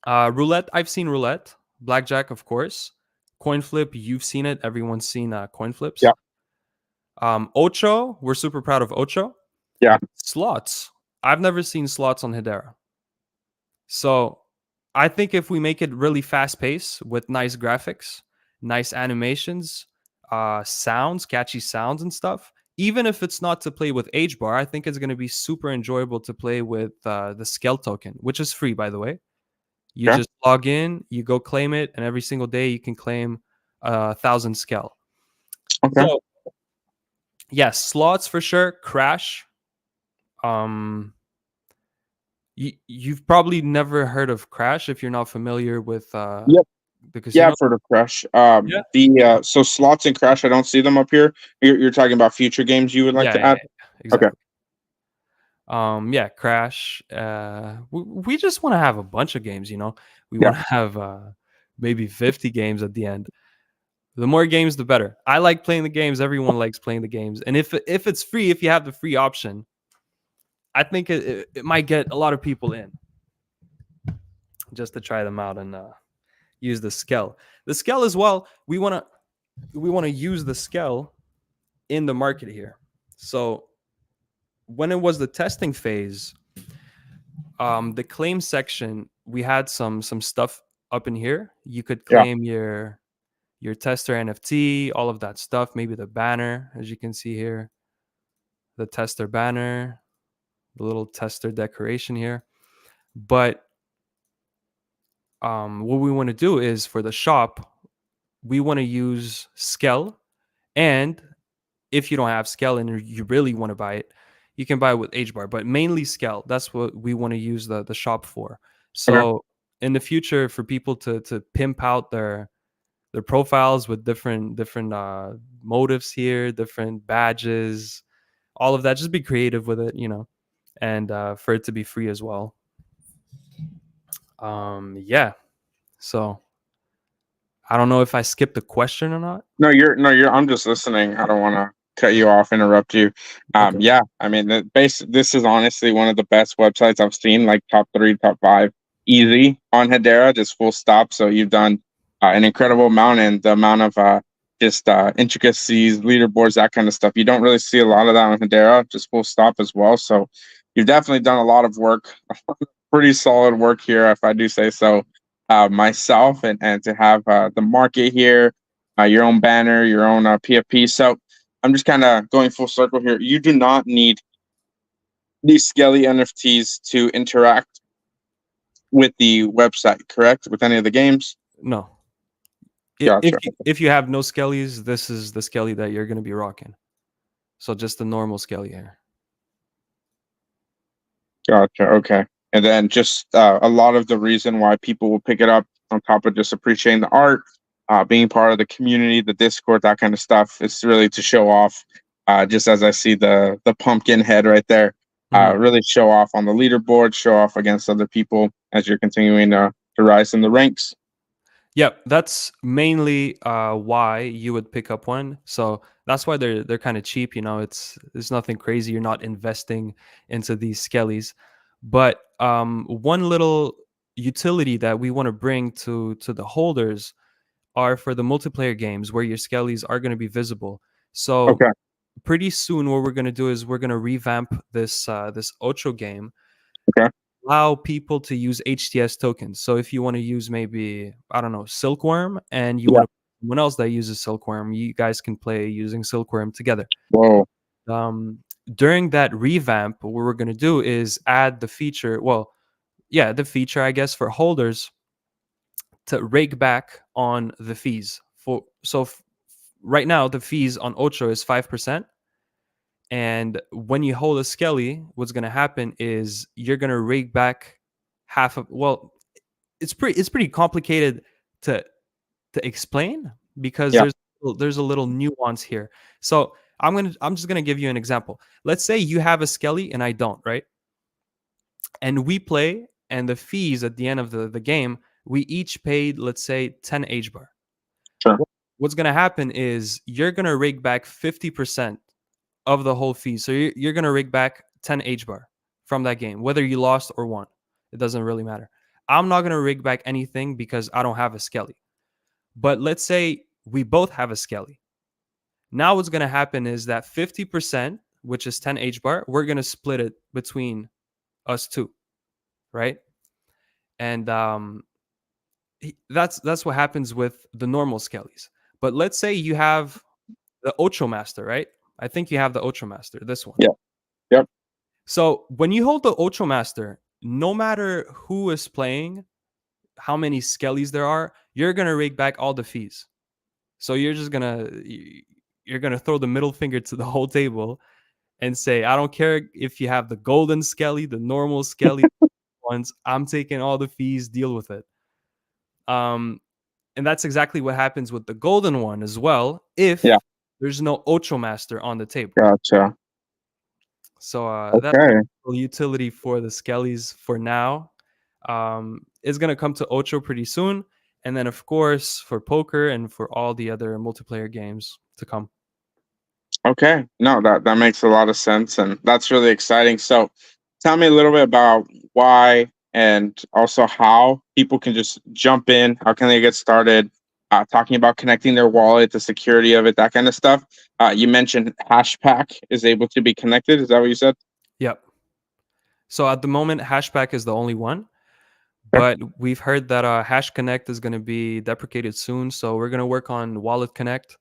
Roulette, I've seen roulette. Blackjack, of course. Coin flip, you've seen it. Everyone's seen coin flips. Yeah. Ocho, we're super proud of Ocho. Yeah. Slots, I've never seen slots on Hedera. So I think if we make it really fast paced with nice graphics, nice animations, sounds, catchy sounds and stuff, even if it's not to play with H bar, I think it's going to be super enjoyable to play with the Scale token, which is free, by the way. You Okay. just log in, you go claim it, and every single day you can claim 1,000 Scale. Okay. So, yes, slots for sure. Crash. You've probably never heard of Crash if you're not familiar with Yep. the Yeah, casino. I've heard of Crash. Yeah. So slots and Crash, I don't see them up here. You're talking about future games you would like Yeah, to yeah, add? yeah, Okay. exactly. Yeah, Crash. We just want to have a bunch of games, you know. We Yeah. want to have maybe 50 games at the end. The more games, the better. I like playing the games. Everyone likes playing the games. And if it's free, if you have the free option, I think it might get a lot of people in just to try them out and use the Scale. The Scale as well. We want to use the Scale in the market here. So when it was the testing phase, the claim section, we had some stuff up in here. You could Yeah. claim your tester NFT, all of that stuff. Maybe the banner, as you can see here, the tester banner, the little tester decoration here. But what we want to do is for the shop, we want to use Scale. And if you don't have Scale and you really want to buy it, you can buy it with HBAR, but mainly Scale. That's what we want to use the shop for. Okay. So in the future, for people to pimp out their profiles with different motives here, different badges, all of that, just be creative with it, you know, and for it to be free as well. Yeah. So I don't know if I skipped a question or not. No, you're I'm just listening. I don't want to cut you off, interrupt you. Okay. Yeah, I mean, this is honestly one of the best websites I've seen, like top 3, top 5, easy on Hedera, just full stop. So you've done an incredible amount, and the amount of just intricacies, leaderboards, that kind of stuff. You don't really see a lot of that on Hedera, just full stop as well. So you've definitely done a lot of work, pretty solid work here, if I do say so myself, and to have the market here, your own banner, your own PFP. So I'm just kind of going full circle here. You do not need these scaly NFTs to interact with the website, correct? With any of the games? No. Gotcha. If you have no skellies, this is the skelly that you're going to be rocking. So just the normal skelly here. Gotcha. Okay. And then just a lot of the reason why people will pick it up, on top of just appreciating the art, being part of the community, the Discord, that kind of stuff, is really to show off. Just as I see the pumpkin head right there, really show off on the leaderboard, show off against other people as you're continuing to rise in the ranks. Yep, that's mainly why you would pick up one. So that's why they're kind of cheap. You know, it's nothing crazy. You're not investing into these skellies. But one little utility that we want to bring to the holders are for the multiplayer games where your skellies are going to be visible. So Okay. pretty soon, what we're going to do is we're going to revamp this Ocho game, Okay. allow people to use HTS tokens. So if you want to use maybe, I don't know, Silkworm, and you Yeah. want to someone else that uses Silkworm, you guys can play using Silkworm together. Whoa. Um, During that revamp, what we're going to do is add the feature. Well, yeah, the feature, I guess, for holders to rake back on the fees. Right now, the fees on Ocho is 5%. And when you hold a Skelly, what's going to happen is you're going to rake back half of, well, it's pretty complicated to explain because Yeah, there's a little nuance here. So I'm just gonna give you an example. Let's say you have a Skelly and I don't, right? And we play, and the fees at the end of the game, we each paid, let's say, 10 H bar. sure. What's gonna happen is you're gonna rake back 50% of the whole fee. So you're gonna rake back 10 H bar from that game, whether you lost or won. It doesn't really matter. I'm not gonna rake back anything because I don't have a Skelly. But let's say we both have a Skelly. Now what's going to happen is that 50%, which is 10 H bar, we're going to split it between us two, right? And that's what happens with the normal Skellies. But let's say you have the Ocho Master, right? I think you have the Ocho Master, this one. Yeah. Yep. So when you hold the Ocho Master, no matter who is playing, how many Skellies there are, you're going to rake back all the fees. So you're gonna throw the middle finger to the whole table and say, I don't care if you have the golden Skelly, the normal Skelly ones. I'm taking all the fees. Deal with it. And that's exactly what happens with the golden one as well. If Yeah. there's no Ocho Master on the table. Gotcha. So that's Okay. the utility for the Skellies for now. It's gonna come to Ocho pretty soon. And then, of course, for poker and for all the other multiplayer games to come. Okay. No, that makes a lot of sense, and that's really exciting. So, tell me a little bit about why and also how people can just jump in. How can they get started? Talking about connecting their wallet, the security of it, that kind of stuff. You mentioned Hashpack is able to be connected. Is that what you said? Yep. So at the moment, Hashpack is the only one, Okay. but we've heard that Hash Connect is going to be deprecated soon. So we're going to work on Wallet Connect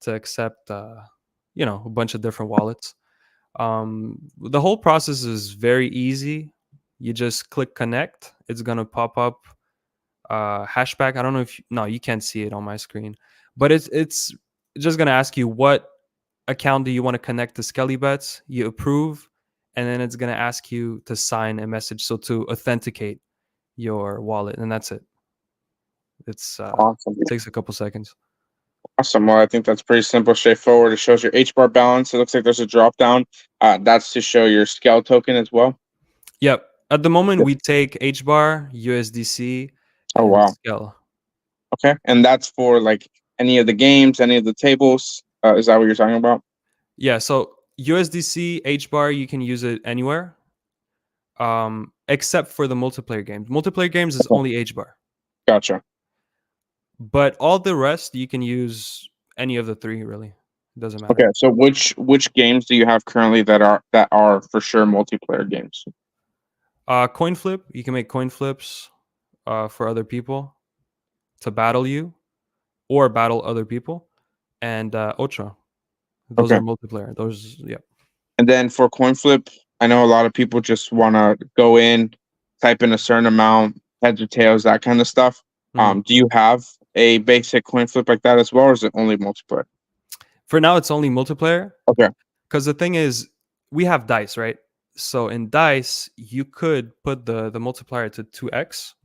to accept, a bunch of different wallets. The whole process is very easy. You just click connect. It's going to pop up Hashback. I don't know if no, you can't see it on my screen, but it's just going to ask you what account do you want to connect to Skelly Bets. You approve, and then it's going to ask you to sign a message, so to authenticate your wallet, and that's it. It's Awesome. takes a couple seconds. Awesome. Well, I think that's pretty simple, straightforward. It shows your H bar balance. It looks like there's a drop down. That's to show your scale token as well. Yep. At the moment, Yep. we take HBAR, USDC, Oh and wow. Scale. Okay, and that's for like any of the games, any of the tables. Is that what you're talking about? Yeah. So USDC, HBAR, you can use it anywhere, except for the multiplayer games. Multiplayer games is Okay. only HBAR, Gotcha. but all the rest you can use any of the three. Really, it doesn't matter. Okay, so which games do you have currently that are for sure multiplayer games? Coin flip, you can make coin flips for other people to battle you or battle other people, and Ocho. Those Okay, are multiplayer. Those, yeah. and then for coin flip, I know a lot of people just want to go in, type in a certain amount, heads or tails, that kind of stuff. Mhm. Do you have a basic coin flip like that as well, or is it only multiplayer? For now, it's only multiplayer Okay, because the thing is, we have dice, right? So in dice, you could put the multiplier to 2x,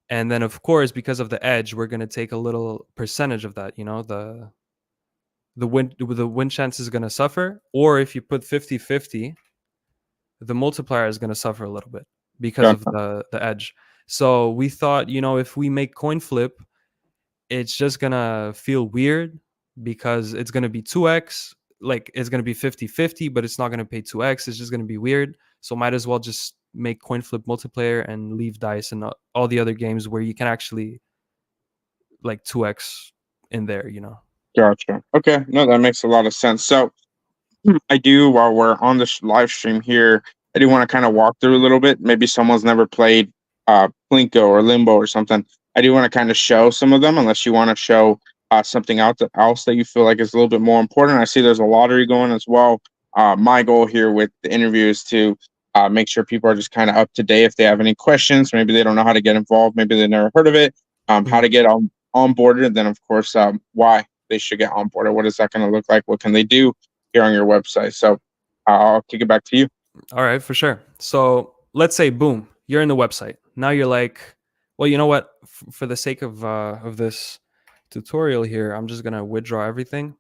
and then of course, because of the edge, we're gonna take a little percentage of that. The win chance is gonna suffer, or if you put 50-50, the multiplier is gonna suffer a little bit because of gotcha, the edge. So we thought, if we make coin flip, it's just gonna feel weird because it's gonna be 2x, like it's gonna be 50-50, but it's not gonna pay 2x. It's just gonna be weird. So might as well just make coin flip multiplayer and leave dice and all the other games where you can actually like 2x in there. gotcha. Okay, no, that makes a lot of sense. So I do, while we're on this live stream here, I do want to kind of walk through a little bit. Maybe someone's never played Plinko or Limbo or something. I do want to kind of show some of them, unless you want to show something else that you feel like is a little bit more important. I see there's a lottery going as well. My goal here with the interview is to Make sure people are just kind of up to date if they have any questions. Maybe they don't know how to get involved. Maybe they never heard of it. How to get onboarded, and then of course why they should get onboarded. What is that going to look like? What can they do here on your website? So I'll kick it back to you. All right, for sure. So let's say, boom, you're in the website. Now you're like, well, you know what? For the sake of this tutorial here, I'm just gonna withdraw everything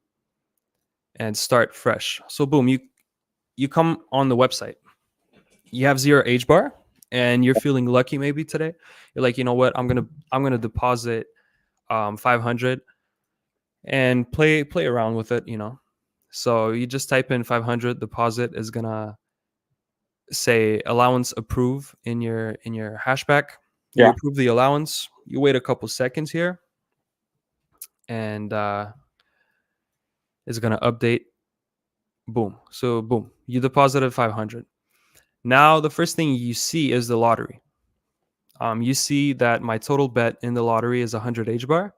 and start fresh. So boom, you come on the website. You have 0 H bar, and you're feeling lucky maybe today. You're like, you know what? I'm gonna deposit 500 and play around with it. So you just type in 500. Deposit is gonna say allowance approve in your hashback. You approve the allowance. You wait a couple seconds here, and it's gonna update. Boom. So boom, you deposited 500. Now the first thing you see is the lottery. You see that my total bet in the lottery is 100 H bar.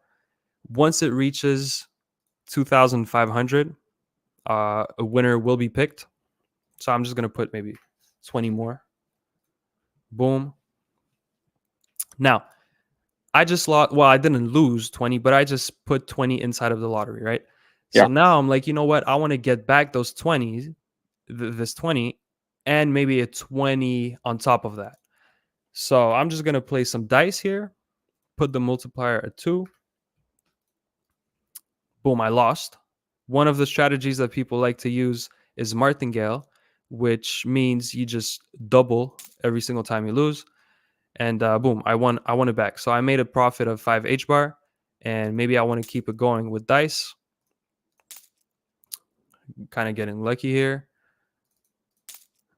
Once it reaches 2,500, a winner will be picked. So I'm just gonna put maybe 20 more. Boom. Now, I just lost. Well, I didn't lose 20, but I just put 20 inside of the lottery, right? Yeah. So now I'm like, you know what? I want to get back those 20s, this 20, and maybe a 20 on top of that. So I'm just gonna play some dice here. Put the multiplier at 2. Boom, I lost. One of the strategies that people like to use is martingale, which means you just double every single time you lose. And boom, I won it back. So I made a profit of 5 H bar, and maybe I want to keep it going with dice. Kind of getting lucky here.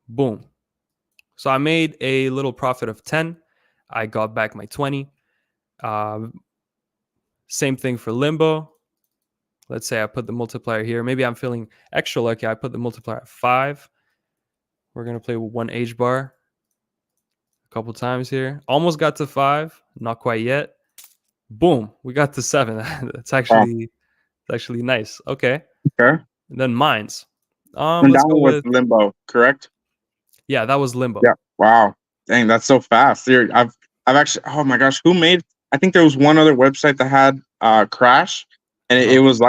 Boom. So I made a little profit of 10. I got back my 20. Same thing for limbo. Let's say I put the multiplier here. Maybe I'm feeling extra lucky. I put the multiplier at 5. We're going to play with 1 H bar a couple times here. Almost got to 5. Not quite yet. Boom. We got to 7. That's actually nice. Okay. Okay. And then mines. And Let's that go one was with limbo, correct? Yeah, that was limbo. Yeah. Wow. Dang, that's so fast. I've actually, oh my gosh, I think there was one other website that had Crash, and it was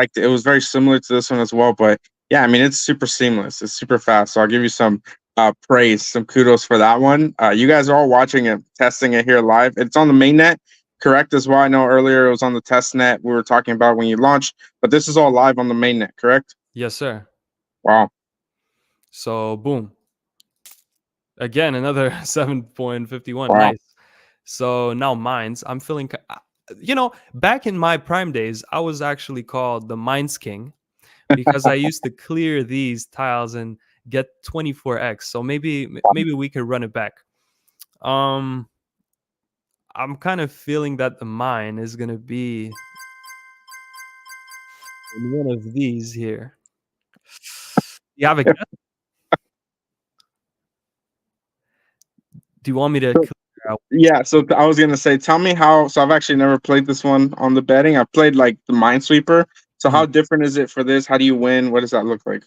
very similar to this one as well. But yeah, I mean, it's super seamless. It's super fast. So I'll give you some praise, some kudos for that one. You guys are all watching it, testing it here live. It's on the mainnet, correct, as well. I know earlier it was on the test net we were talking about when you launched, but this is all live on the mainnet, correct? Yes, sir. Wow. So boom. Again, another 7.51. Wow. Nice. So now mines. I'm feeling, back in my prime days, I was actually called the Mines King because I used to clear these tiles and get 24x. So maybe we could run it back. I'm kind of feeling that the mine is gonna be in one of these here. You have a guess? Do you want me to clear out? Yeah, so I was gonna say, tell me how. So I've actually never played this one on the betting. I've played like the Minesweeper. So how different is it for this? How do you win? What does that look like?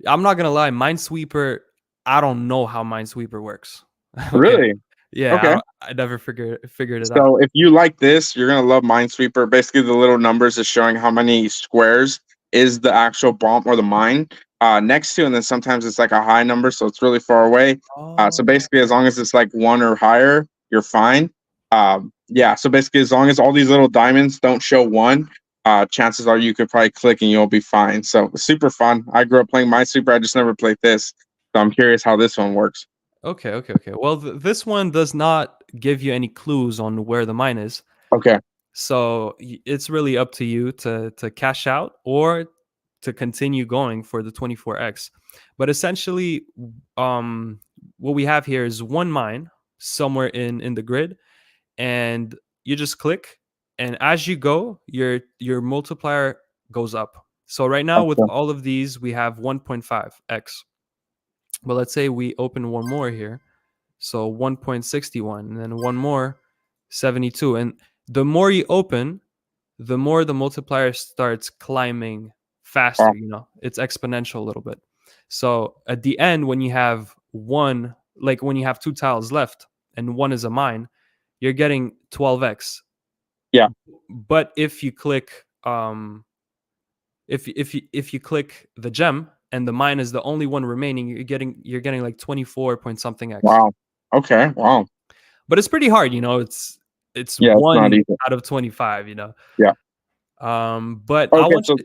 I'm not gonna lie, Minesweeper. I don't know how Minesweeper works. Okay. Really? Yeah. Okay. I never figured it out. So if you like this, you're gonna love Minesweeper. Basically, the little numbers is showing how many squares is the actual bomb or the mine next to, and then sometimes it's like a high number, so it's really far away. So basically, as long as it's like 1 or higher, you're fine. Yeah. So basically, as long as all these little diamonds don't show 1, chances are you could probably click and you'll be fine. So super fun. I grew up playing Minesweeper. I just never played this, so I'm curious how this one works. Okay. Well, this one does not give you any clues on where the mine is. Okay. So it's really up to you to cash out or to continue going for the 24x. But essentially, what we have here is one mine somewhere in the grid, and you just click, and as you go, your multiplier goes up. So right now, with all of these, we have 1.5x. But let's say we open one more here. So 1.61, and then one more, 72. And the more you open, the more the multiplier starts climbing faster. It's exponential a little bit. So at the end, when you have 1 like when you have 2 tiles left and one is a mine, you're getting 12x. Yeah. But if you click if you click the gem and the mine is the only one remaining, you're getting like 24 point something x. Wow. Okay. Wow. But it's pretty hard, it's Yeah, it's not 1 easy. out of 25, Yeah. but I Okay. want you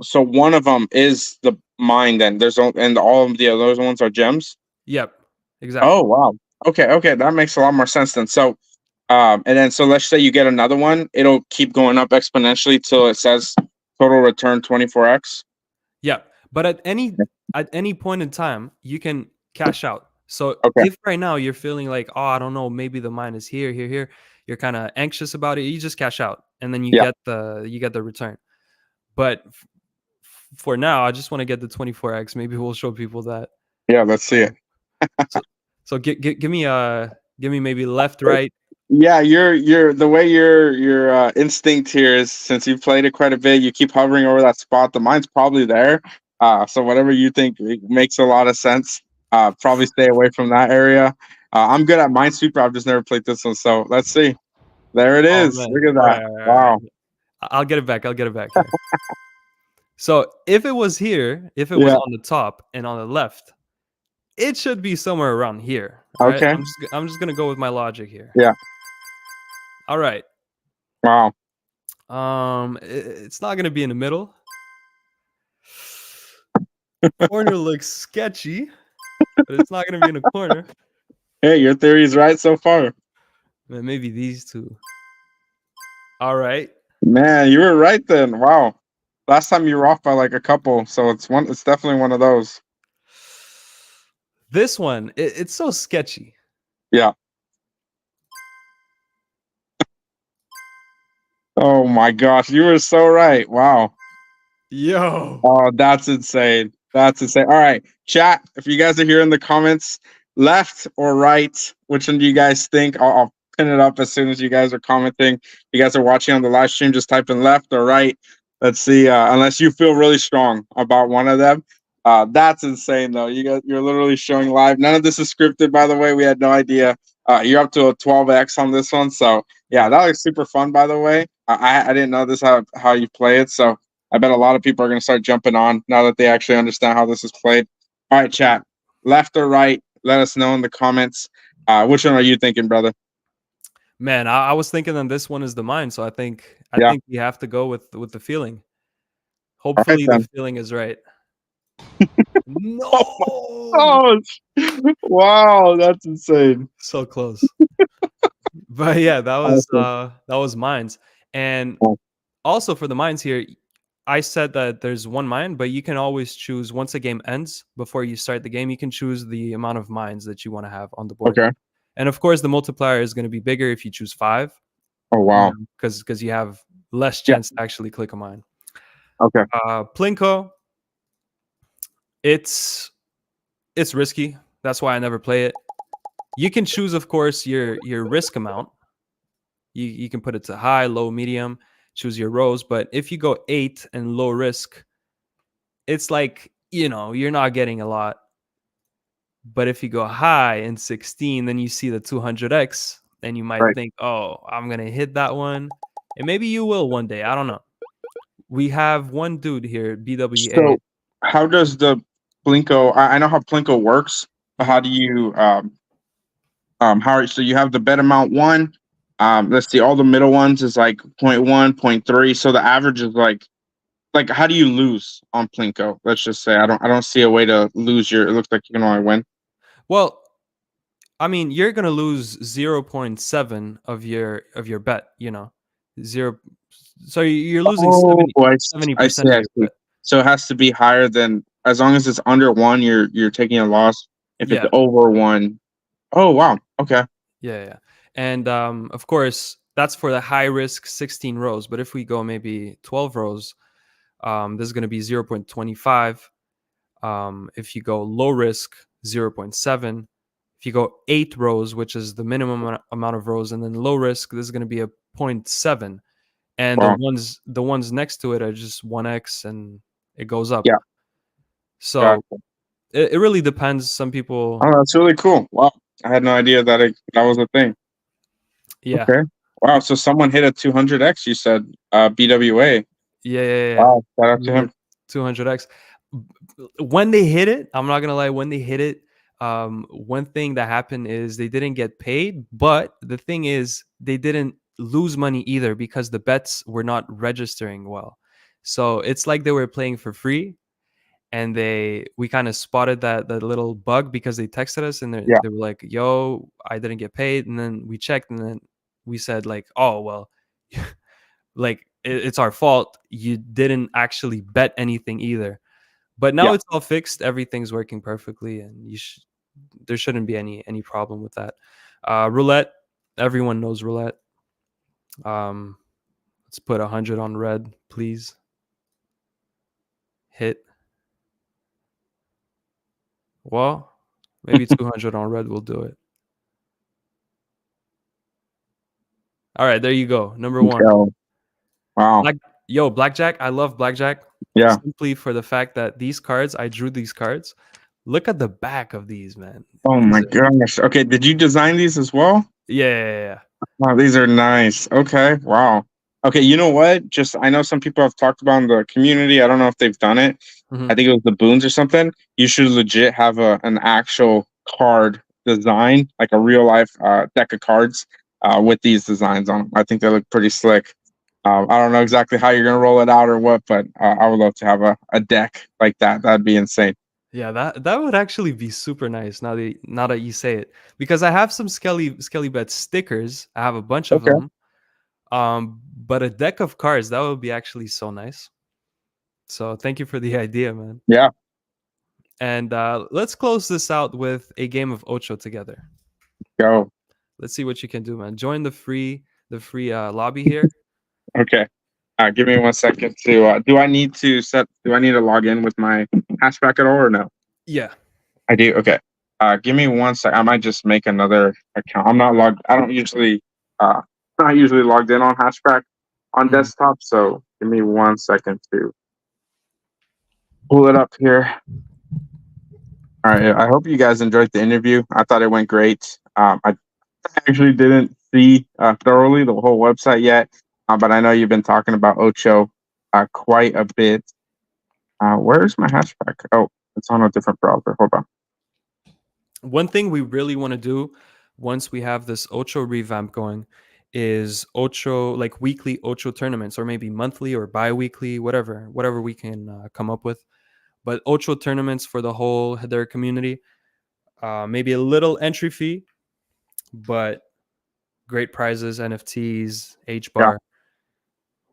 So one of them is the mine. Then and all of the other ones are gems. yep, exactly. Oh wow. Okay. Okay. That makes a lot more sense then. So and then so let's say you get another one, it'll keep going up exponentially till it says total return 24x. Yeah, but at any point in time, you can cash out. So Okay. if right now you're feeling like, oh, I don't know, maybe the mine is here, here, here, you're kind of anxious about it, you just cash out, and then you Yeah. get the return. But for now, I just want to get the 24x. Maybe we'll show people that. Yeah. Let's see it. So give me maybe left, right. Yeah, you're the way your instinct here is, since you've played it quite a bit, you keep hovering over that spot. The mine's probably there. So whatever you think makes a lot of sense. Probably stay away from that area. I'm good at Minesweeper. I've just never played this one. So let's see. There it Oh is. man! Look at All that. right, all right, all right. Wow. I'll get it back. I'll get it back here. So if it was here, if it was Yeah. on the top and on the left, it should be somewhere around here. All right. Okay. I'm just gonna go with my logic here. Yeah. All right. Wow. It's not gonna be in the middle. Corner looks sketchy, but it's not gonna be in the corner. Hey, your theory is right so far. Man, maybe these two. All right. Man, you were right then. Wow. Last time you were off by like a couple, so it's definitely one of those. This one, it's so sketchy. Yeah. Oh my gosh, you were so right. Wow. Yo. Oh, that's insane. That's insane. All right, chat. If you guys are here in the comments, left or right, which one do you guys think? I'll pin it up as soon as you guys are commenting. If you guys are watching on the live stream, just type in left or right. Let's see. Unless you feel really strong about one of them. That's insane, though. You're literally showing live. None of this is scripted, by the way. We had no idea. You're up to a 12x on this one, so yeah, that looks super fun. By the way, I didn't know this how you play it, so I bet a lot of people are going to start jumping on now that they actually understand how this is played. All right, chat, left or right? Let us know in the comments. Which one are you thinking, brother? Man, I was thinking that this one is the mine, so I think we have to go with the feeling. Hopefully, the feeling is right. No. Oh, wow, that's insane. So close. But yeah, that was mines. And also for the mines here, I said that there's one mine, but you can always choose once the game ends, before you start the game, you can choose the amount of mines that you want to have on the board. Okay. And of course, the multiplier is going to be bigger if you choose 5. Oh wow. Because you have less chance to actually click a mine. Okay. Plinko, it's risky. That's why I never play it. You can choose, of course, your risk amount. You can put it to high, low, medium, choose your rows. But if you go 8 and low risk, it's like, you're not getting a lot. But if you go high and 16, then you see the 200x, and you might think, oh, I'm going to hit that one. And maybe you will one day. I don't know. We have one dude here, BWA. So how does the Plinko, I know how Plinko works, but how do you, so you have the bet amount 1. Let's see, all the middle ones is like 0.1, 0.3. So the average is like how do you lose on Plinko? Let's just say I don't see a way to lose it looks like you can only win. Well, I mean, you're gonna lose 0.7 of your bet, 0. So you're losing 70% I see. So it has to be higher than, as long as it's under 1, you're taking a loss. If it's over 1, oh wow, okay. Yeah. And of course, that's for the high risk 16 rows. But if we go maybe 12 rows, this is going to be 0.25. If you go low risk, 0.7. If you go 8 rows, which is the minimum amount of rows, and then low risk, this is going to be a 0.7. And the ones next to it are just 1x, and it goes up. Yeah. So it really depends. Some people, Oh, that's really cool. Wow. I had no idea that that was a thing. yeah, Okay. Wow. So someone hit a 200x, you said, BWA. yeah. Wow. Shout out to We hit him. 200x. When they hit it, I'm not gonna lie. When they hit it, one thing that happened is they didn't get paid. But the thing is, they didn't lose money either because the bets were not registering well. So it's like they were playing for free, and we kind of spotted that little bug because they texted us and Yeah. they were like, "Yo, I didn't get paid," and then we checked, and then we said like, "Oh well." Like it's our fault. You didn't actually bet anything either. But now Yeah. it's all fixed. Everything's working perfectly, and there shouldn't be any problem with that. Roulette. Everyone knows roulette. Um, let's put 100 on red, please. Hit. Well, maybe 200 on red will do it. All right, there you go. Number one. Go. Wow. Blackjack. I love blackjack Yeah. simply for the fact that these cards, I drew these cards. Look at the back of these, man. Oh These my are, gosh. Okay. Did you design these as well? yeah. Wow. These are nice. Okay. Wow. Okay. You know what? Just, I know some people have talked about in the community. I don't know if they've done it. Mhm. I think it was the Boons or something. You should legit have an actual card design, like a real life deck of cards with these designs on them. I think they look pretty slick. I don't know exactly how you're gonna roll it out or what, but I would love to have a deck like that. That'd be insane. Yeah, that would actually be super nice now that you say it. Because I have some Skelly Bet stickers. I have a bunch of Okay. them. But a deck of cards, that would be actually so nice. So thank you for the idea, man. Yeah. And let's close this out with a game of Ocho together. Go. Let's see what you can do, man. Join the free lobby here. Okay. Give me 1 second to. Do I need to set? Do I need to log in with my hatchback at all or no? Yeah. I do. Okay. Give me 1 sec. I might just make another account. I'm not logged. I don't usually. Not usually logged in on hatchback on Mhm. desktop. So give me 1 second to pull it up here. All right. I hope you guys enjoyed the interview. I thought it went great. I actually didn't see thoroughly the whole website yet, but I know you've been talking about Ocho quite a bit. Where's my hatchback? Oh, it's on a different browser. Hold on. One thing we really want to do once we have this Ocho revamp going is Ocho, like weekly Ocho tournaments, or maybe monthly or bi-weekly, whatever we can come up with. But Ocho tournaments for the whole their community. Maybe a little entry fee, but great prizes, NFTs, H Yeah. bar,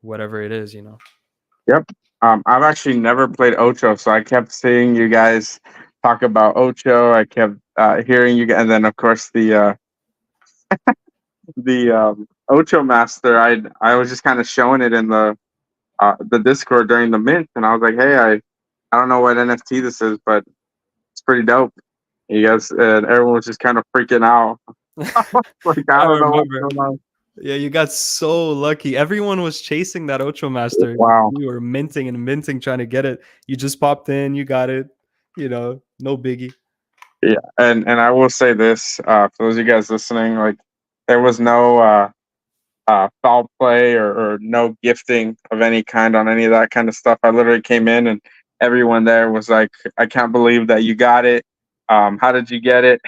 whatever it is, Yep. I've actually never played Ocho, so I kept seeing you guys talk about Ocho. I kept hearing you guys, and then of course the Ocho Master. I was just kind of showing it in the Discord during the mint, and I was like, hey, I don't know what NFT this is, but it's pretty dope. You guys, and everyone was just kind of freaking out. Like I I don't know what's remember. going on. Yeah, you got so lucky. Everyone was chasing that Ocho Master. Wow. We were minting and minting, trying to get it. You just popped in, you got it. No biggie. Yeah, and I will say this for those of you guys listening, like there was no foul play or no gifting of any kind on any of that kind of stuff. I literally came in and everyone there was like, "I can't believe that you got it. How did you get it?"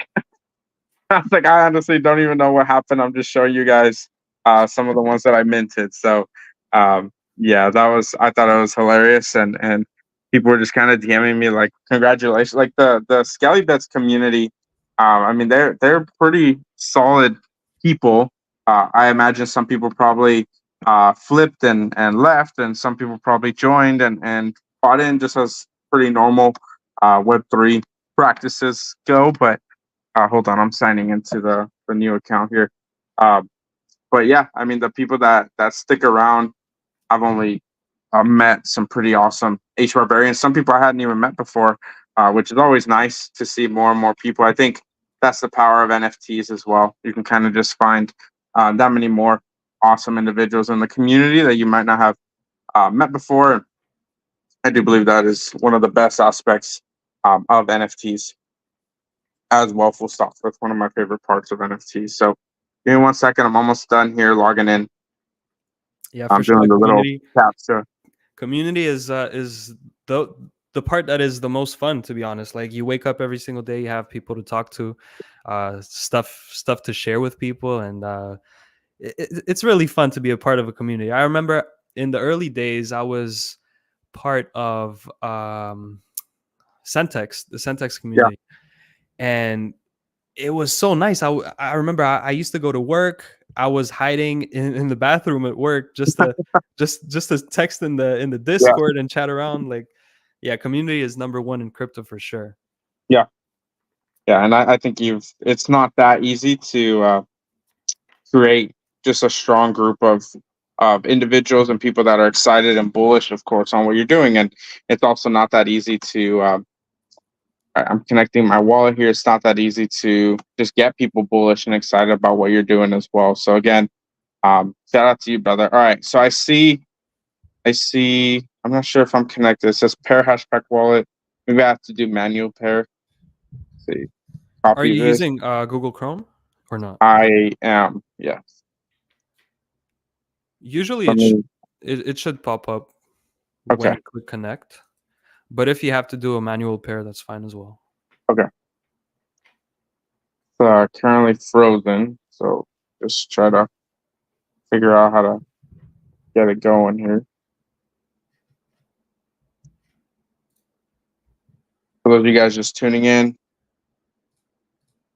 I was like, I honestly don't even know what happened. I'm just showing you guys some of the ones that I minted. So yeah, I thought it was hilarious, and people were just kind of DMing me like, congratulations. Like the Skelly Bets community, I mean they're pretty solid people. I imagine some people probably flipped and left, and some people probably joined and bought in just as pretty normal Web3 practices go. But hold on, I'm signing into the new account here. But yeah, I mean the people that stick around, I've only met some pretty awesome H barbarians. Some people I hadn't even met before, which is always nice to see more and more people. I think that's the power of NFTs as well. You can kind of just find that many more awesome individuals in the community that you might not have met before. I do believe that is one of the best aspects of NFTs as well. Full stop. That's one of my favorite parts of NFTs. So give me 1 second. I'm almost done here logging in. Yeah, for I'm sure. doing the little captcha. Community is the part that is the most fun, to be honest. Like, you wake up every single day, you have people to talk to, stuff to share with people, and it's really fun to be a part of a community. I remember in the early days, I was part of Centex, the Centex Yeah. community, and it was so nice. I remember I used to go to work. I was hiding in the bathroom at work just to just to text in the Yeah. Discord and chat around. Like, yeah, community is number one in crypto for sure. Yeah. Yeah. And I think it's not that easy to create just a strong group of individuals and people that are excited and bullish, of course, on what you're doing. And it's also not that easy to I'm connecting my wallet here. It's not that easy to just get people bullish and excited about what you're doing as well. So again, shout out to you, brother. All right. So I see, I'm not sure if I'm connected. It says pair hashback wallet. Maybe I have to do manual pair. Let's see, Are copy you this. using Google Chrome or not? I am. Yeah. Usually Let me, it should pop up when okay. you click connect. But if you have to do a manual pair, that's fine as well. Okay. Currently frozen. So just try to figure out how to get it going here. For those of you guys just tuning in,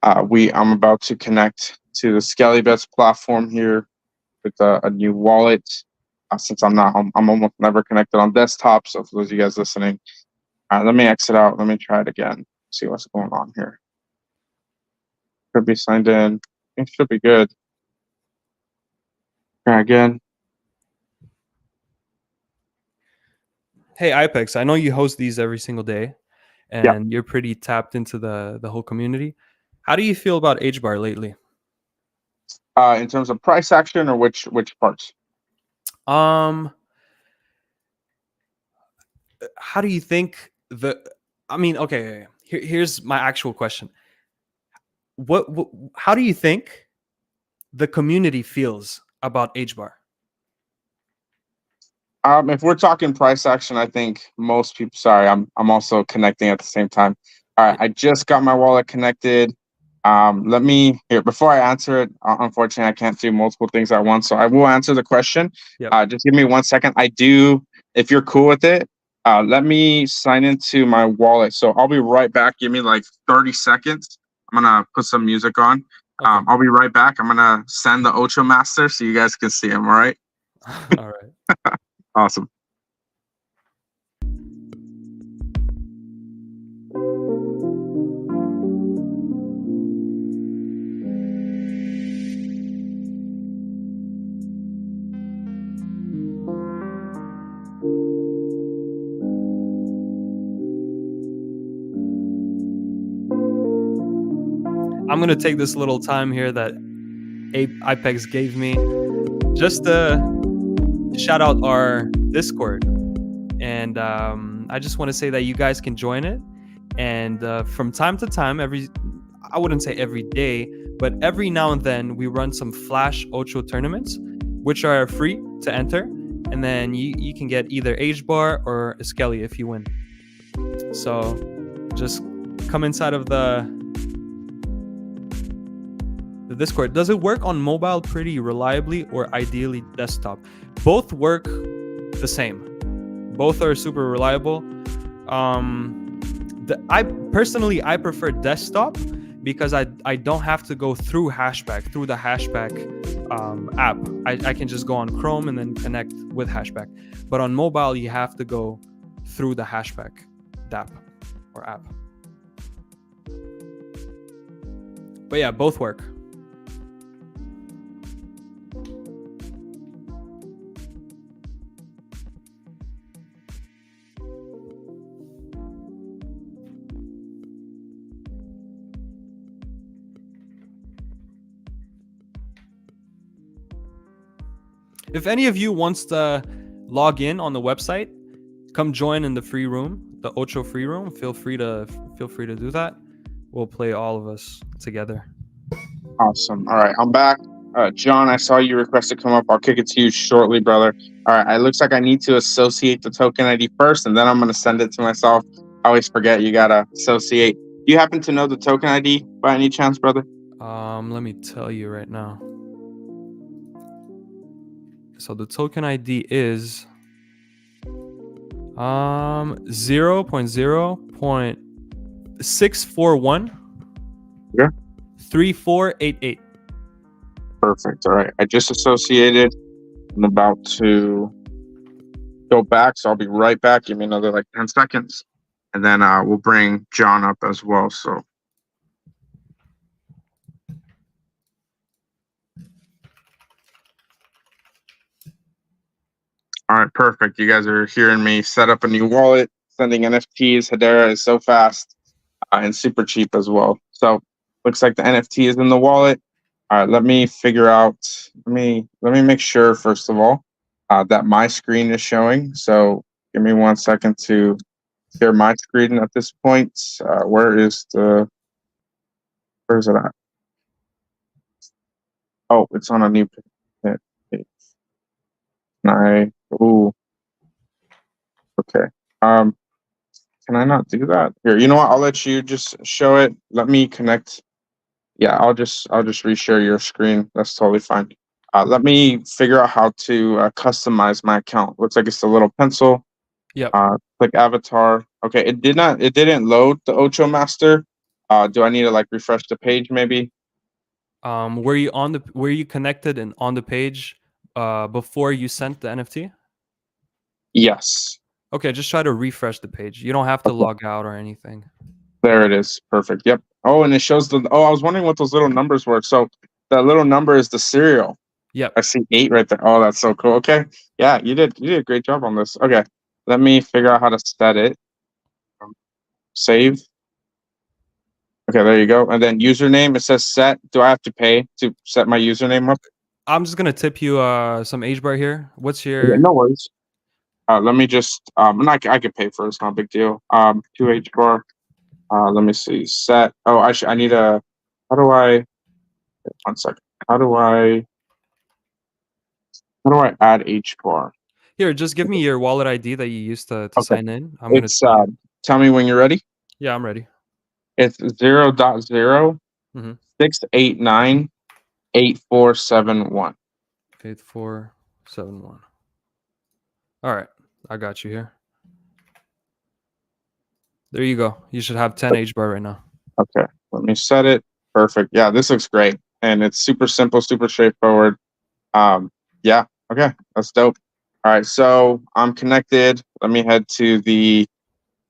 I'm about to connect to the SkellyBets platform here with a new wallet. Since I'm almost never connected on desktop. So for those of you guys listening, let me exit out. Let me try it again. See what's going on here. Should be signed in. It should be good. Try again. Hey, Ipex, I know you host these every single day, Yeah. and you're pretty tapped into the whole community. How do you feel about HBAR lately? In terms of price action or which parts? How do you think I mean, okay, here's my actual question. What how do you think the community feels about HBAR? If we're talking price action, I think most people. Sorry, I'm also connecting at the same time. All right, I just got my wallet connected. Let me here before I answer it. Unfortunately, I can't do multiple things at once, so I will answer the question. Yep. Just give me 1 second. I do, if you're cool with it. Let me sign into my wallet. So I'll be right back. Give me like 30 seconds. I'm gonna put some music on. Okay. I'll be right back. I'm gonna send the Ocho Master so you guys can see him. All right. All right. Awesome. I'm going to take this little time here that Ipex gave me just to shout out our Discord. And I just want to say that you guys can join it. And from time to time, I wouldn't say every day, but every now and then we run some Flash Ocho tournaments, which are free to enter. And then you can get either HBAR or a Skelly if you win. So just come inside of the Discord. Does it work on mobile pretty reliably or ideally desktop? Both work the same. Both are super reliable. I prefer desktop because I don't have to go through the hashback app. I can just go on Chrome and then connect with hashback. But on mobile, you have to go through the hashback DApp or app. But yeah, both work. If any of you wants to log in on the website, come join in the free room. the Ocho free room, feel free to do that. We'll play all of us together. Awesome. All right, I'm back. John, I saw you request to come up. I'll kick it to you shortly, brother. All right, it looks like I need to associate the token ID first, and then I'm going to send it to myself. I always forget you got to associate. Do you happen to know the token ID by any chance, brother? Let me tell you right now. So the token ID is 0.0.641 Yeah. 3488. Perfect. All right, I just associated. I'm about to go back, so I'll be right back. Give me another like 10 seconds, and then we'll bring John up as well. So. All right, perfect. You guys are hearing me set up a new wallet. Sending NFTs. Hedera is so fast and super cheap as well. So looks like the NFT is in the wallet. All right, let me figure out. Let me make sure first of all that my screen is showing. So give me 1 second to share my screen at this point. Where is it at? Oh, it's on a new page. Ooh. Okay. Can I not do that? Here, you know what? I'll let you just show it. Let me connect. Yeah, I'll just reshare your screen. That's totally fine. Let me figure out how to customize my account. Looks like it's a little pencil. Yep. Click avatar. Okay, it didn't load the Ocho Master. Do I need to like refresh the page maybe? Were you connected and on the page before you sent the NFT? Yes. Okay, just try to refresh the page. You don't have to log out or anything. There it is. Perfect. Yep. Oh, and it shows I was wondering what those little numbers were. So the little number is the serial. Yep. I see 8 right there. Oh, that's so cool. Okay. Yeah, you did a great job on this. Okay. Let me figure out how to set it. Save. Okay, there you go. And then username, it says set. Do I have to pay to set my username up? I'm just gonna tip you some H bar here. What's your Yeah, no worries. Let me just and I could pay for it, it's not a big deal. 2H bar. Let me see. Set. Oh, I need a how do I 1 second. How do I add H bar? Here, just give me your wallet ID that you used to Okay. sign in. It's tell me when you're ready. Yeah, I'm ready. It's 0.0 Mhm. 689 8471. 8471. All right, I got you here. There you go. You should have 10 H bar right now. Okay, let me set it. Perfect. Yeah, this looks great, and it's super simple, super straightforward. Yeah. Okay, that's dope. All right, so I'm connected. Let me head to the.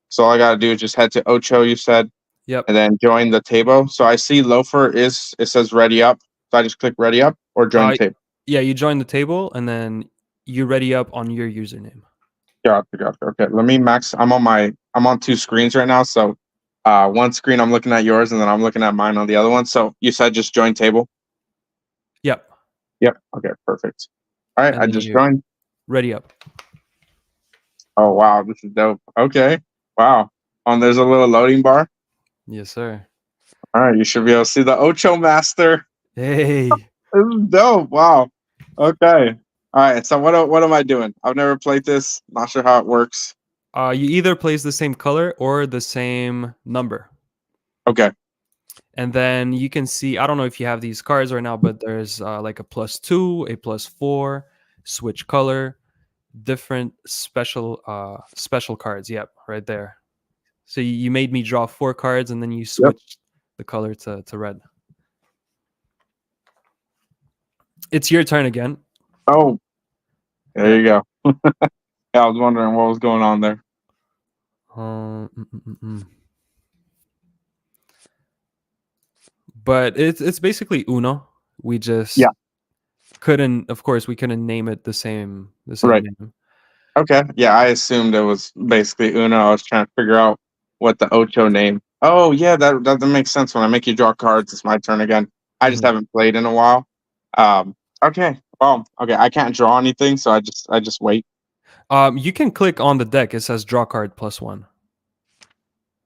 So all I gotta do is just head to Ocho. You said. Yep. And then join the table. So I see Loafer it says ready up. So I just click ready up or join table. Yeah, you join the table and then you ready up on your username. Gotcha. Okay, let me max. I'm on 2 screens right now. So one screen I'm looking at yours, and then I'm looking at mine on the other one. So you said just join table. Yep. Okay, perfect. All right, And I then just you joined. ready up. Oh wow, this is dope. Okay, wow. There's a little loading bar. Yes, sir. All right, you should be able to see the Ocho Master. Hey. This is dope. Wow. Okay. All right. So what am I doing? I've never played this. Not sure how it works. You either place the same color or the same number. Okay. And then you can see, I don't know if you have these cards right now, but there's like a +2, a +4, switch color, different special cards. Yep, right there. So you made me draw 4 cards and then you switched the color to red. It's your turn again. Oh, there you go. Yeah, I was wondering what was going on there. But it's basically Uno. We just couldn't, of course, we couldn't name it the same Right. name. Okay. Yeah, I assumed it was basically Uno. I was trying to figure out what the Ocho name. Oh yeah, that makes sense. When I make you draw cards, it's my turn again. I just haven't played in a while. Okay. Well, okay. I can't draw anything, so I just wait. You can click on the deck. It says draw card +1.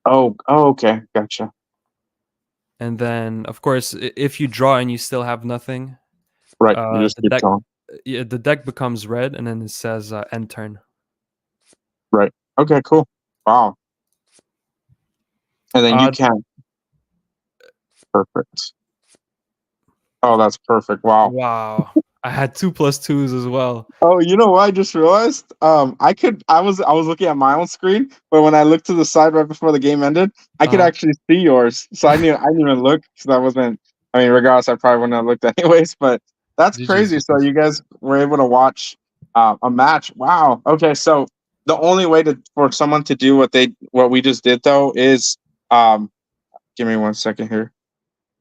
Oh, okay, gotcha. And then, of course, if you draw and you still have nothing, Right, you just the keep deck, going. yeah, the deck becomes red, and then it says end turn. Right. Okay, cool. Wow. And then you Uh, can. Perfect. Oh, that's perfect. Wow. wow, I had 2+2s as well. Oh, you know what I just realized? I was looking at my own screen, but when I looked to the side right before the game ended, I could Uh, actually see yours. So I didn't even look because I wasn't. I mean, regardless, I probably wouldn't have looked anyways. But that's GG's, crazy. So GG's. you guys were able to watch a match. Wow. Okay. So the only way to for someone to do what we just did though is um. Give me 1 second here.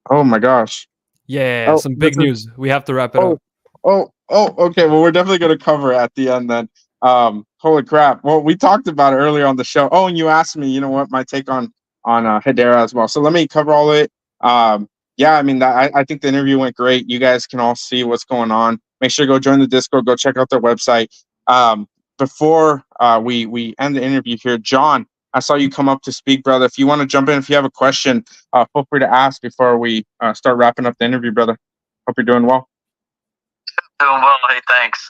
Oh my gosh. Yeah, Oh, some this big is news. We have to wrap it Oh, up. okay. Well, we're definitely going to cover it at the end then. Holy crap. Well, we talked about it earlier on the show. Oh, and you asked me, you know what, my take on Hedera as well. So let me cover all of it. Yeah, I mean, I think the interview went great. You guys can all see what's going on. Make sure to go join the Discord. Go check out their website. Before we end the interview here, John, I saw you come up to speak, brother. If you want to jump in, if you have a question, feel free to ask before we start wrapping up the interview, brother. Hope you're doing well. Doing well. Hey, thanks.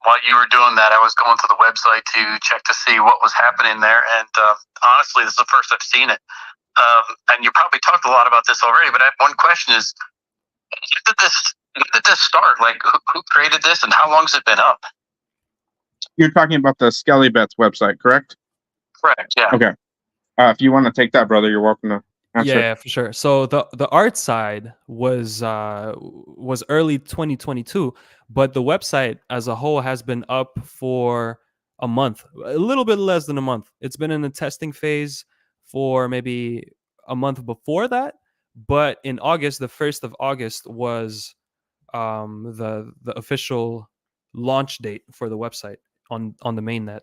While you were doing that, I was going to the website to check to see what was happening there. And honestly, this is the first I've seen it. And you probably talked a lot about this already, but I have one question is, when did this start? Like, who created this and how long has it been up? You're talking about the Skelly Bets website, correct? Correct. Yeah. Okay. If you want to take that, brother, you're welcome to answer. Yeah, for sure. So the art side was early 2022, but the website as a whole has been up for a month, a little bit less than a month. It's been in the testing phase for maybe a month before that, but in August, the 1st of August was the official launch date for the website on the mainnet.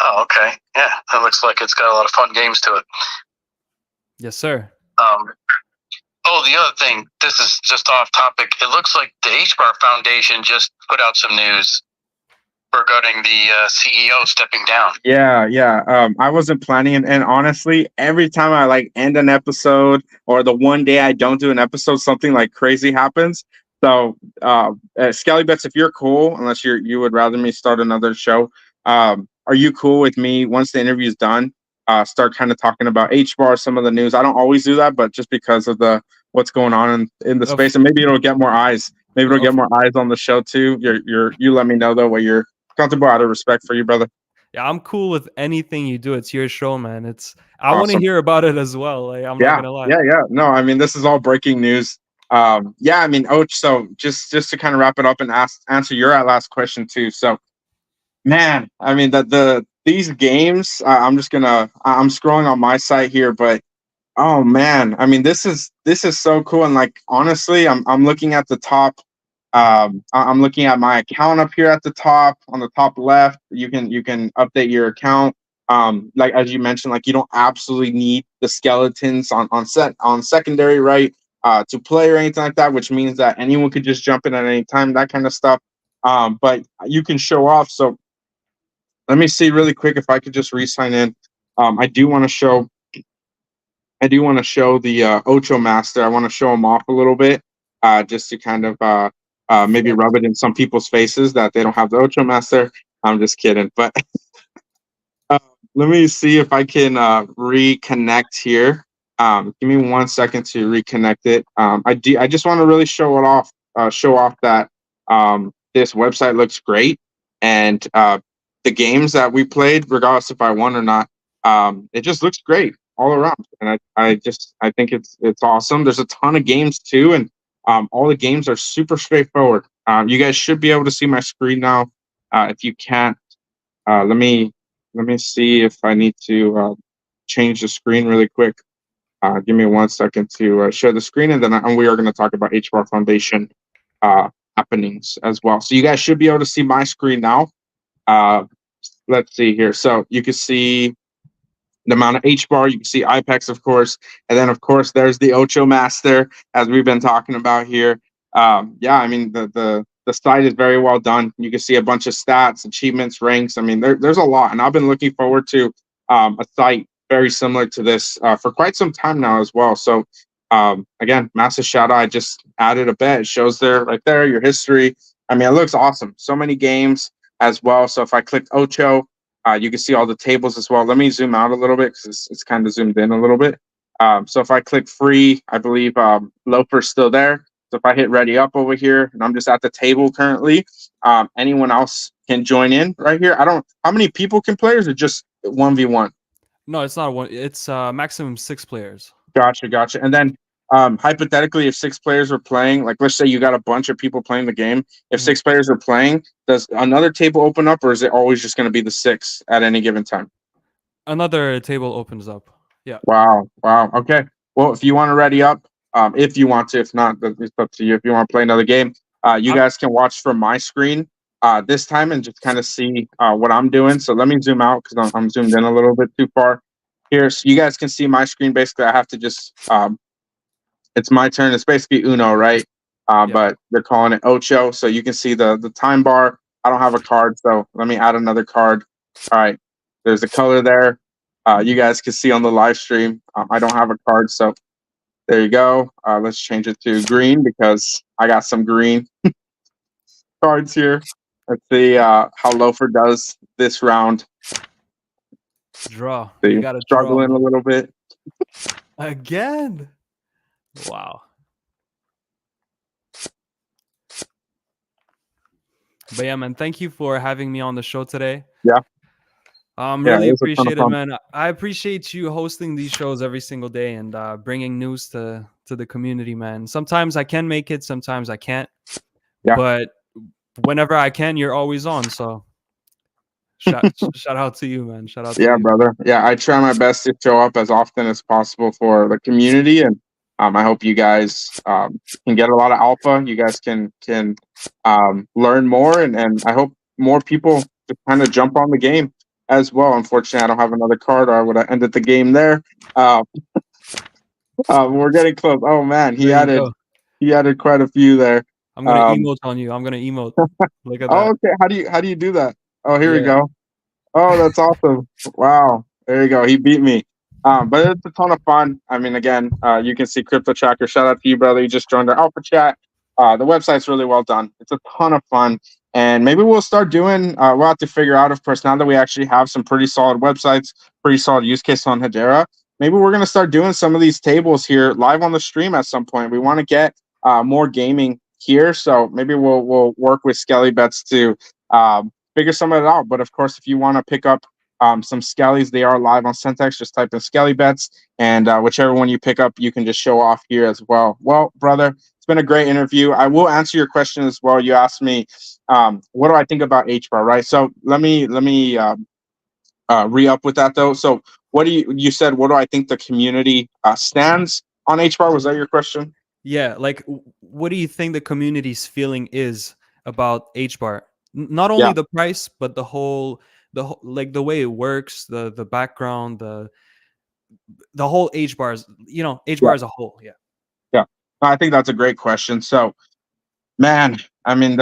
Oh, okay. Yeah, that looks like it's got a lot of fun games to it. Yes, sir. Oh, the other thing, this is just off topic. It looks like the HBAR Foundation just put out some news regarding the CEO stepping down. Yeah. I wasn't planning, and honestly, every time I like end an episode or the one day I don't do an episode, something like crazy happens. So, Skelly Bets, if you're cool, unless you would rather me start another show, are you cool with me once the interview's done? Start kind of talking about HBAR, some of the news. I don't always do that, but just because of the what's going on in the Of- space, and maybe it'll get more eyes. Maybe it'll get of- more eyes on the show too. You let me know though what you're comfortable out of respect for you, brother. Yeah, I'm cool with anything you do. It's your show, man. I want to Awesome. hear about it as well. Like, I'm not gonna lie. Yeah. No, I mean this is all breaking news. Yeah, I mean, so just to kind of wrap it up and answer your last question too. So, man, I mean these games. I'm scrolling on my site here, but oh man, I mean this is so cool. And like honestly, I'm looking at the top. I'm looking at my account up here at the top on the top left. You can update your account. Like as you mentioned, like you don't absolutely need the skeletons on secondary, right? To play or anything like that, which means that anyone could just jump in at any time, that kind of stuff. But you can show off. So let me see really quick if I could just re-sign in. I do want to show the Ocho Master. I want to show him off a little bit, just to kind of maybe rub it in some people's faces that they don't have the Ocho Master. I'm just kidding, but let me see if I can reconnect here. Give me 1 second to reconnect it. I just want to really show off that this website looks great, and the games that we played, regardless if I won or not, it just looks great all around. And I think it's awesome. There's a ton of games too, and all the games are super straightforward. You guys should be able to see my screen now. If you can't, let me see if I need to change the screen really quick. Give me 1 second to share the screen, and then we are going to talk about HBAR Foundation happenings as well. So you guys should be able to see my screen now. Let's see here. So you can see the amount of HBAR. You can see IPEX, of course, and then of course there's the Ocho Master, as we've been talking about here. Yeah, I mean the site is very well done. You can see a bunch of stats, achievements, ranks. I mean there's a lot, and I've been looking forward to a site very similar to this for quite some time now as well. So again, massive shout out. I just added a bet. It shows there right there your history. I mean, it looks awesome. So many games as well. So if I click Ocho, you can see all the tables as well. Let me zoom out a little bit because it's kind of zoomed in a little bit. So if I click free, I believe Loafer's still there. So if I hit ready up over here, and I'm just at the table currently, anyone else can join in right here. How many people can play, or is it just 1v1? No, it's not one. It's maximum 6 players. Gotcha. And then hypothetically, if 6 players are playing, like let's say you got a bunch of people playing the game, if 6 players are playing, does another table open up, or is it always just going to be the 6 at any given time? Another table opens up. Yeah. Wow. Okay. Well, if you want to ready up, if you want to, if not, it's up to you. If you want to play another game, you guys can watch from my screen this time and just kind of see what I'm doing. So let me zoom out because I'm zoomed in a little bit too far here. So you guys can see my screen. Basically, I have to just, it's my turn. It's basically Uno, right? But they're calling it Ocho. So you can see the time bar. I don't have a card, so let me add another card. All right. There's a color there. You guys can see on the live stream. I don't have a card, so there you go. Let's change it to green because I got some green cards here. Let's see how Loafer does this round. Draw. See, You got to struggling draw. a little bit. Again. Wow. But yeah, man, thank you for having me on the show today. Yeah. Really it was a ton appreciate of it, fun. man. I appreciate you hosting these shows every single day and bringing news to the community, man. Sometimes I can make it, sometimes I can't. Yeah. But whenever I can, you're always on. So shout out to you, man. Shout out to you. Brother. Yeah, I try my best to show up as often as possible for the community, and I hope you guys can get a lot of alpha. You guys can learn more, and I hope more people just kind of jump on the game as well. Unfortunately, I don't have another card, or I would have ended the game there. We're getting close. Oh man, he added quite a few there. I'm gonna emote on you. I'm gonna emote. Look at that. Oh, okay. How do you do that? Oh, here we Yeah. go. Oh, that's awesome. Wow. There you go. He beat me. But it's a ton of fun. I mean, again, you can see Crypto Tracker. Shout out to you, brother. You just joined our alpha chat. The website's really well done. It's a ton of fun. And maybe we'll start doing, we'll have to figure out, of course, now that we actually have some pretty solid websites, pretty solid use case on Hedera, maybe we're going to start doing some of these tables here live on the stream at some point. We want to get more gaming here. So maybe we'll work with Skelly Bets to figure some of it out. But of course, if you want to pick up some Skellies, they are live on Centex. Just type in Skelly Bets, and whichever one you pick up, you can just show off here as well. Well, brother, it's been a great interview. I will answer your question as well. You asked me, what do I think about HBAR, right? So let me re-up with that though. So what do you said? What do I think the community stands on HBAR? Was that your question? Yeah, like what do you think the community's feeling is about HBAR? Not only the price, but the whole like the way it works, the background, the whole HBAR, HBAR as a whole. Yeah, I think that's a great question. So, man, I mean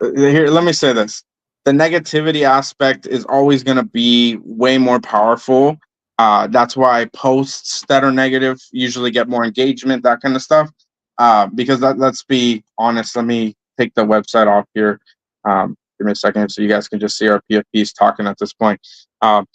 here, let me say this: the negativity aspect is always going to be way more powerful. That's why posts that are negative usually get more engagement, that kind of stuff. Because let's be honest. Let me take the website off here. Give me a second so you guys can just see our PFPs talking at this point.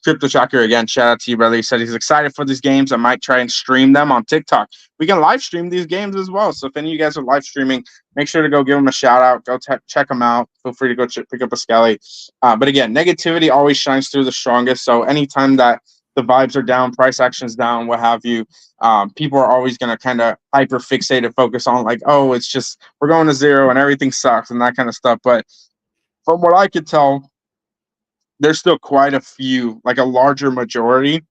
Crypto Tracker, again, shout out to you, brother. He said he's excited for these games. I might try and stream them on TikTok. We can live stream these games as well. So if any of you guys are live streaming, make sure to go give them a shout out. Go check them out. Feel free to go pick up a Skelly. But again, negativity always shines through the strongest. So anytime that the vibes are down, price action's down, what have you, people are always going to kind of hyper fixate and focus on like, oh, it's just we're going to zero and everything sucks and that kind of stuff. But from what I could tell, there's still quite a few, like a larger majority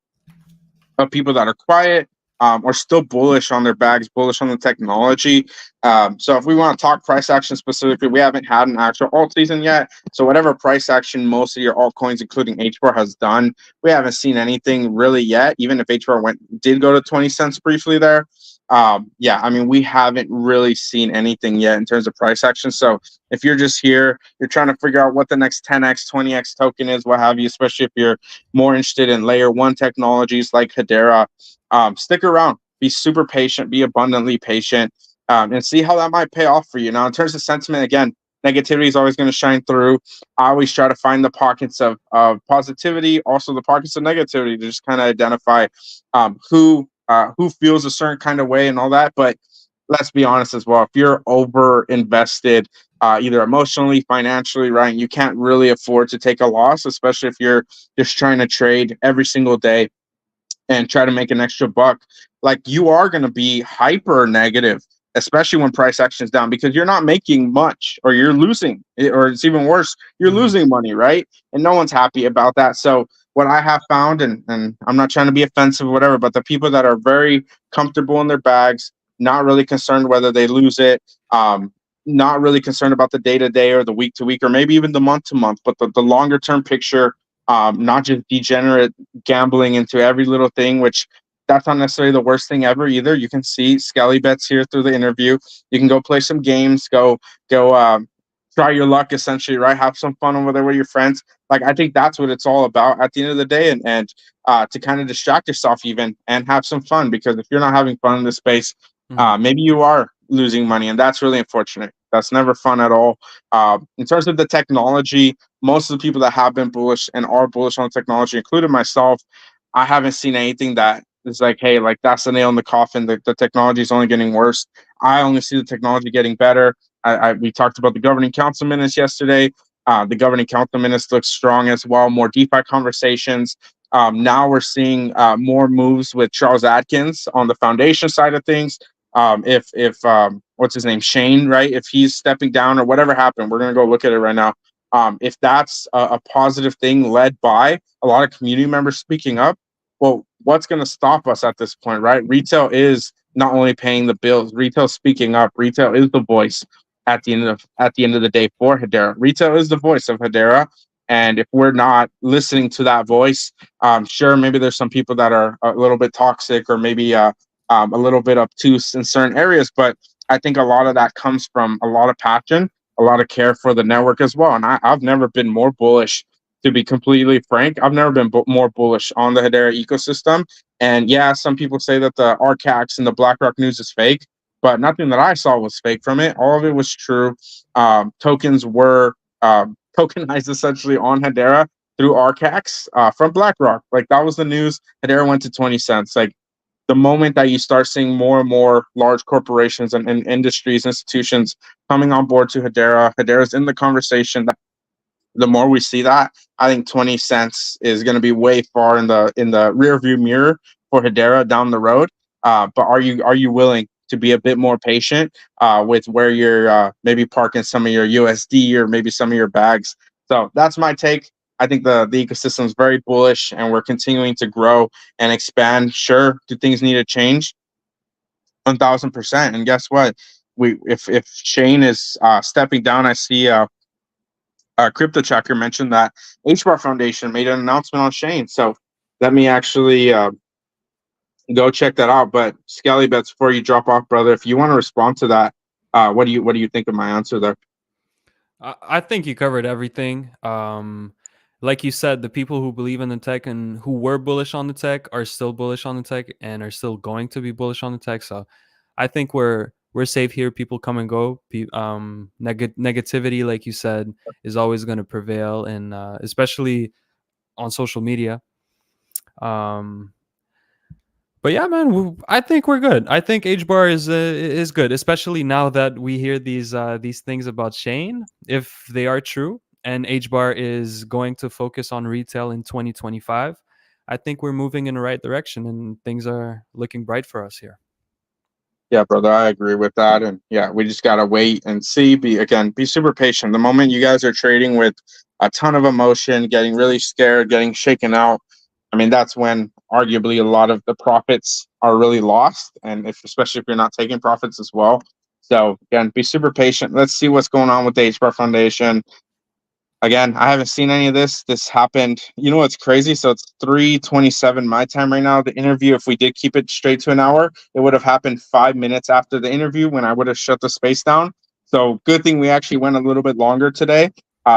of people that are quiet or still bullish on their bags, bullish on the technology. So if we want to talk price action specifically, we haven't had an actual alt season yet. So whatever price action most of your altcoins, including HBAR, has done, we haven't seen anything really yet. Even if HBAR did go to 20 cents briefly there, Yeah, I mean, we haven't really seen anything yet in terms of price action. So if you're just here, you're trying to figure out what the next 10x, 20x token is, what have you, especially if you're more interested in layer one technologies like Hedera, stick around, be super patient, be abundantly patient, and see how that might pay off for you. Now, in terms of sentiment, again, negativity is always going to shine through. I always try to find the pockets of positivity, also the pockets of negativity, to just kind of identify who feels a certain kind of way and all that. But let's be honest as well. If you're over invested, either emotionally, financially, right, you can't really afford to take a loss, especially if you're just trying to trade every single day and try to make an extra buck. Like, you are going to be hyper negative, especially when price action is down, because you're not making much, or you're losing, or it's even worse, you're losing money, right? And no one's happy about that. So what I have found, and I'm not trying to be offensive or whatever, but the people that are very comfortable in their bags, not really concerned whether they lose it, not really concerned about the day-to-day or the week-to-week, or maybe even the month-to-month, but the longer-term picture, not just degenerate gambling into every little thing, which that's not necessarily the worst thing ever either. You can see Skelly bets here through the interview. You can go play some games, go try your luck, essentially, right? Have some fun over there with your friends. Like, I think that's what it's all about at the end of the day, and to kind of distract yourself even and have some fun, because if you're not having fun in this space, maybe you are losing money, and that's really unfortunate. That's never fun at all. In terms of the technology, most of the people that have been bullish and are bullish on technology, including myself, I haven't seen anything that is like, hey, like, that's the nail in the coffin. The technology is only getting worse. I only see the technology getting better. We talked about the governing council minutes yesterday. The governing council minutes look strong as well. More DeFi conversations. Now we're seeing more moves with Charles Atkins on the foundation side of things. If what's his name, Shane, right? If he's stepping down or whatever happened, we're gonna go look at it right now. If that's a positive thing led by a lot of community members speaking up, well, what's going to stop us at this point, right? Retail is not only paying the bills, retail speaking up. Retail is the voice at the end of the day for Hedera. Retail is the voice of Hedera, and if we're not listening to that voice, sure, maybe there's some people that are a little bit toxic, or maybe a little bit obtuse in certain areas, but I think a lot of that comes from a lot of passion, a lot of care for the network as well. And I've never been more bullish, to be completely frank. I've never been more bullish on the Hedera ecosystem. And yeah, some people say that the RCAX and the BlackRock news is fake, but nothing that I saw was fake from it. All of it was true. Tokens were tokenized essentially on Hedera through RCAX from BlackRock. Like, that was the news. Hedera went to 20 cents. Like, the moment that you start seeing more and more large corporations and industries, institutions coming on board to Hedera, Hedera's in the conversation. The more we see that, I think 20 cents is going to be way far in the rear view mirror for Hedera down the road. But are you willing to be a bit more patient with where you're maybe parking some of your USD or maybe some of your bags? So that's my take. I think the ecosystem is very bullish, and we're continuing to grow and expand. Sure, do things need to change? 1,000%. And guess what? If Shane is stepping down, I see Crypto Tracker mentioned that HBAR Foundation made an announcement on Shane. So let me actually go check that out. But Skelly Bets, before you drop off, brother, if you want to respond to that, what do you think of my answer there? I think you covered everything. Like you said, the people who believe in the tech and who were bullish on the tech are still bullish on the tech and are still going to be bullish on the tech. So I think we're safe here. People come and go. Negativity, like you said, is always going to prevail, and especially on social media. But yeah, man, I think we're good. I think HBAR is good, especially now that we hear these things about Shane, if they are true, and HBAR is going to focus on retail in 2025. I think we're moving in the right direction, and things are looking bright for us here. Yeah, brother, I agree with that. And yeah, we just gotta wait and see. Be super patient. The moment you guys are trading with a ton of emotion, getting really scared, getting shaken out, I mean, that's when arguably a lot of the profits are really lost, and especially if you're not taking profits as well. So again, be super patient. Let's see what's going on with the HBAR Foundation. Again, I haven't seen any of this. This happened. You know what's crazy? So it's 3:27 my time right now. The interview, if we did keep it straight to an hour, it would have happened 5 minutes after the interview when I would have shut the space down. So good thing we actually went a little bit longer today,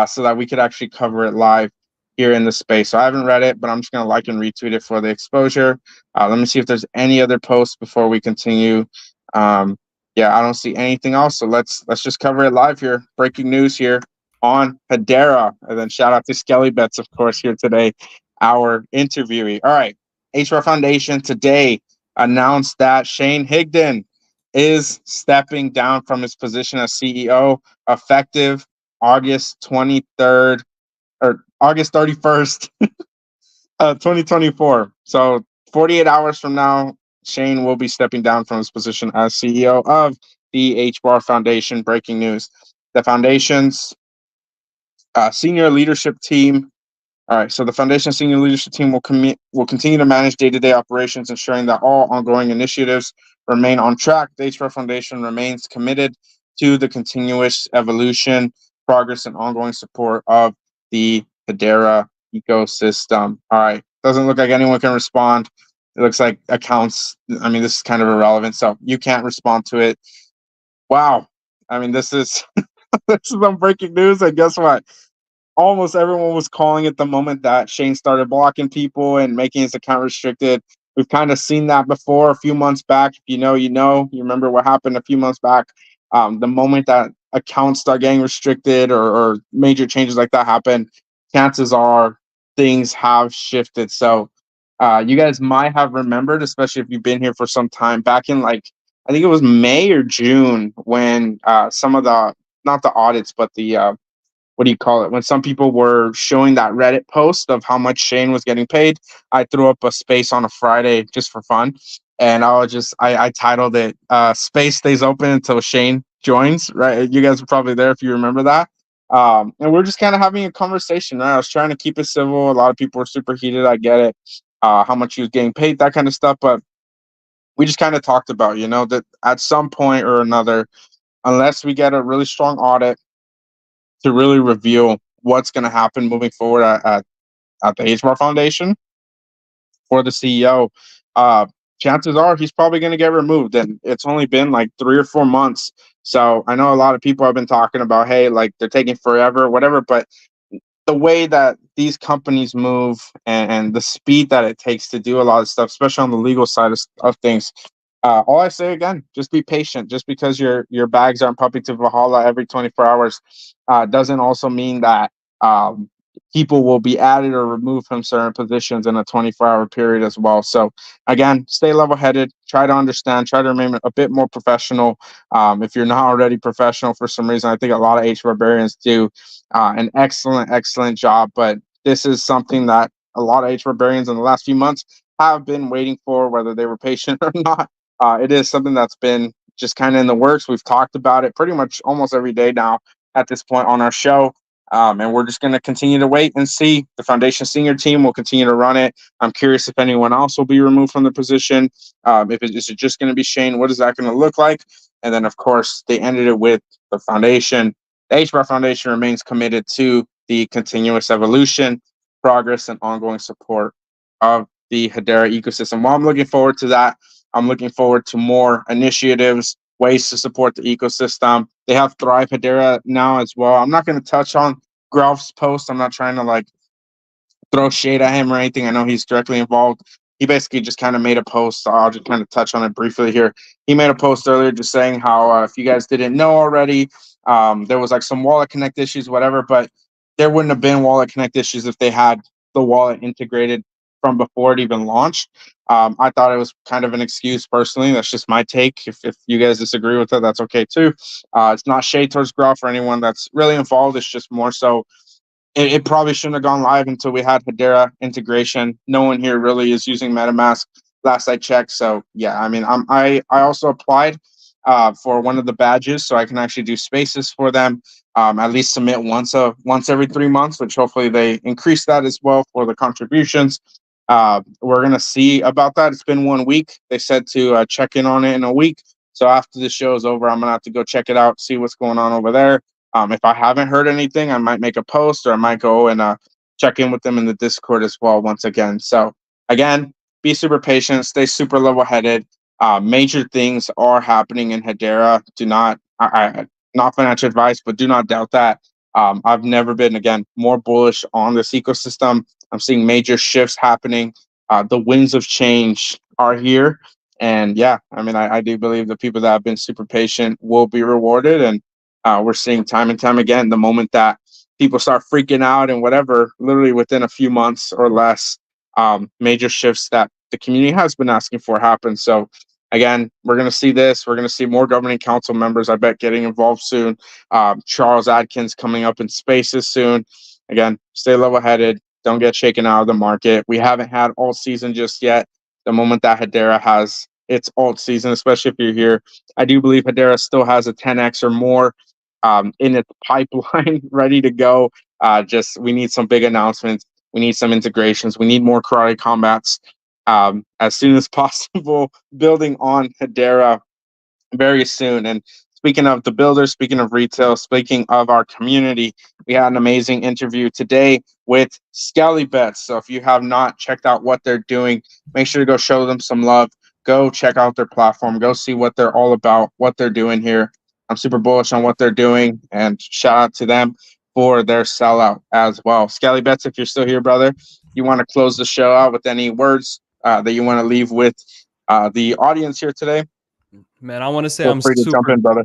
so that we could actually cover it live here in the space. So I haven't read it, but I'm just gonna like and retweet it for the exposure. Let me see if there's any other posts before we continue. Yeah, I don't see anything else. So let's just cover it live here. Breaking news here on Hedera. And then shout out to Skelly Bets, of course, here today, our interviewee. All right. HR Foundation today announced that Shane Higdon is stepping down from his position as CEO effective August 23rd or August 31st, 2024. So 48 hours from now, Shane will be stepping down from his position as CEO of the HR Foundation. Breaking news. The foundation's senior leadership team. All right, so the foundation senior leadership team will continue to manage day-to-day operations, ensuring that all ongoing initiatives remain on track. The HR Foundation remains committed to the continuous evolution, progress, and ongoing support of the Hedera ecosystem. All right, doesn't look like anyone can respond. It looks like accounts. I mean, this is kind of irrelevant, so you can't respond to it. Wow. I mean, this is this is some breaking news, and guess what? Almost everyone was calling it the moment that Shane started blocking people and making his account restricted. We've kind of seen that before a few months back. If you know, you know. You remember what happened a few months back. The moment that accounts start getting restricted or major changes like that happen, chances are things have shifted. So you guys might have remembered, especially if you've been here for some time, back in like, I think it was May or June when some of the, not the audits, but the what do you call it? When some people were showing that Reddit post of how much Shane was getting paid, I threw up a space on a Friday just for fun. And I titled it, Space Stays Open Until Shane Joins, right? You guys were probably there if you remember that. And we're just kind of having a conversation, right? I was trying to keep it civil. A lot of people were super heated. I get it. How much he was getting paid, that kind of stuff. But we just kind of talked about, that at some point or another, unless we get a really strong audit to really reveal what's going to happen moving forward at the HR Foundation for the CEO, chances are he's probably going to get removed. And it's only been like 3 or 4 months. So I know a lot of people have been talking about, hey, like they're taking forever, whatever. But the way that these companies move and the speed that it takes to do a lot of stuff, especially on the legal side of things, all I say again, just be patient. Just because your bags aren't pumping to Valhalla every 24 hours doesn't also mean that people will be added or removed from certain positions in a 24-hour period as well. So again, stay level-headed, try to understand, try to remain a bit more professional. If you're not already professional for some reason, I think a lot of HR barbarians do an excellent job, but this is something that a lot of HR barbarians in the last few months have been waiting for, whether they were patient or not. It is something that's been just kind of in the works. We've talked about it pretty much almost every day now at this point on our show. And we're just going to continue to wait and see. The foundation senior team will continue to run it. I'm curious if anyone else will be removed from the position. Is it just going to be Shane? What is that going to look like? And then, of course, they ended it with the foundation. The HR Foundation remains committed to the continuous evolution, progress, and ongoing support of the Hedera ecosystem. While I'm looking forward to that, I'm looking forward to more initiatives, ways to support the ecosystem. They have Thrive Hedera now as well. I'm not going to touch on Graf's post. I'm not trying to like throw shade at him or anything. I know he's directly involved. He basically just kind of made a post. So I'll just kind of touch on it briefly here. He made a post earlier just saying how if you guys didn't know already, there was like some wallet connect issues, whatever, but there wouldn't have been wallet connect issues if they had the wallet integrated from before it even launched. I thought it was kind of an excuse personally. That's just my take. If you guys disagree with it, that's okay too. It's not shade towards Graf or anyone that's really involved. It's just more so it probably shouldn't have gone live until we had Hedera integration. No one here really is using MetaMask last I checked. So yeah, I mean, I also applied for one of the badges, so I can actually do spaces for them. At least submit once every 3 months, which hopefully they increase that as well for the contributions. We're gonna see about that. It's been 1 week. They said to check in on it in a week. So after the show is over, I'm gonna have to go check it out, see what's going on over there. If I haven't heard anything, I might make a post, or I might go and check in with them in the Discord as well once again. So again, be super patient, stay super level headed. Major things are happening in Hedera. Do not, not financial advice, but do not doubt that. I've never been, again, more bullish on this ecosystem. I'm seeing major shifts happening. The winds of change are here. And yeah, I mean, I do believe the people that have been super patient will be rewarded. And we're seeing time and time again, the moment that people start freaking out and whatever, literally within a few months or less, major shifts that the community has been asking for happen. So again, we're going to see this. We're going to see more governing council members, I bet, getting involved soon. Charles Adkins coming up in spaces soon. Again, stay level headed. Don't get shaken out of the market. We haven't had alt season just yet. The moment that Hedera has its alt season, especially if you're here, I do believe Hedera still has a 10x or more in its pipeline ready to go. Just we need some big announcements. We need some integrations. We need more karate combats as soon as possible, building on Hedera very soon. And speaking of the builders, speaking of retail, speaking of our community, we had an amazing interview today with Skelly Bets. So if you have not checked out what they're doing, make sure to go show them some love. Go check out their platform. Go see what they're all about, what they're doing here. I'm super bullish on what they're doing, and shout out to them for their sellout as well. Skelly Bets, if you're still here, brother, you want to close the show out with any words that you want to leave with the audience here today? Man, I want to say Feel free to jump in, brother.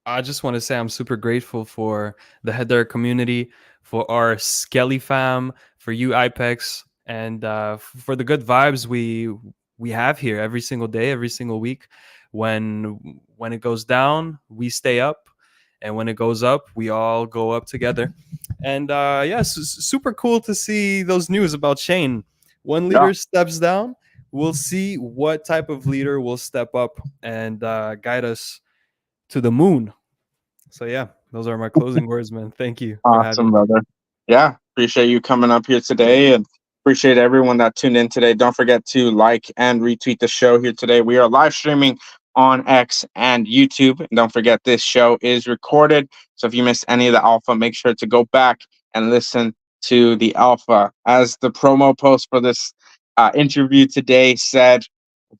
I just want to say I'm super grateful for the Hedera community, for our Skelly fam, for you, IPEX, and for the good vibes we have here every single day, every single week. When it goes down, we stay up, and when it goes up, we all go up together. And super cool to see those news about Shane. One leader steps down. We'll see what type of leader will step up and guide us to the moon. So yeah, those are my closing words, man. Thank you. Awesome, brother. Yeah, appreciate you coming up here today, and appreciate everyone that tuned in today. Don't forget to like and retweet the show here today. We are live streaming on X and YouTube. And don't forget, this show is recorded. So if you missed any of the alpha, make sure to go back and listen to the alpha. As the promo post for this interview today said,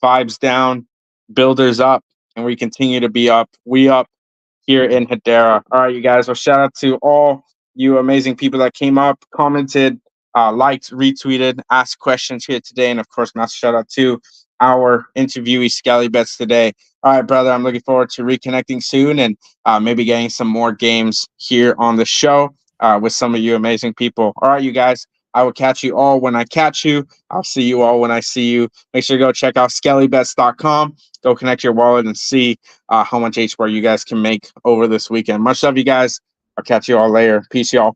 vibes down, builders up, and we continue to be up. We up here in Hedera. All right, you guys. Well, shout out to all you amazing people that came up, commented, liked, retweeted, asked questions here today. And of course, massive shout out to our interviewee, Skelly Bets, today. All right, brother, I'm looking forward to reconnecting soon, and maybe getting some more games here on the show with some of you amazing people. All right, you guys. I will catch you all when I catch you. I'll see you all when I see you. Make sure to go check out skellybets.com. Go connect your wallet and see how much HBAR you guys can make over this weekend. Much love, you guys. I'll catch you all later. Peace, y'all.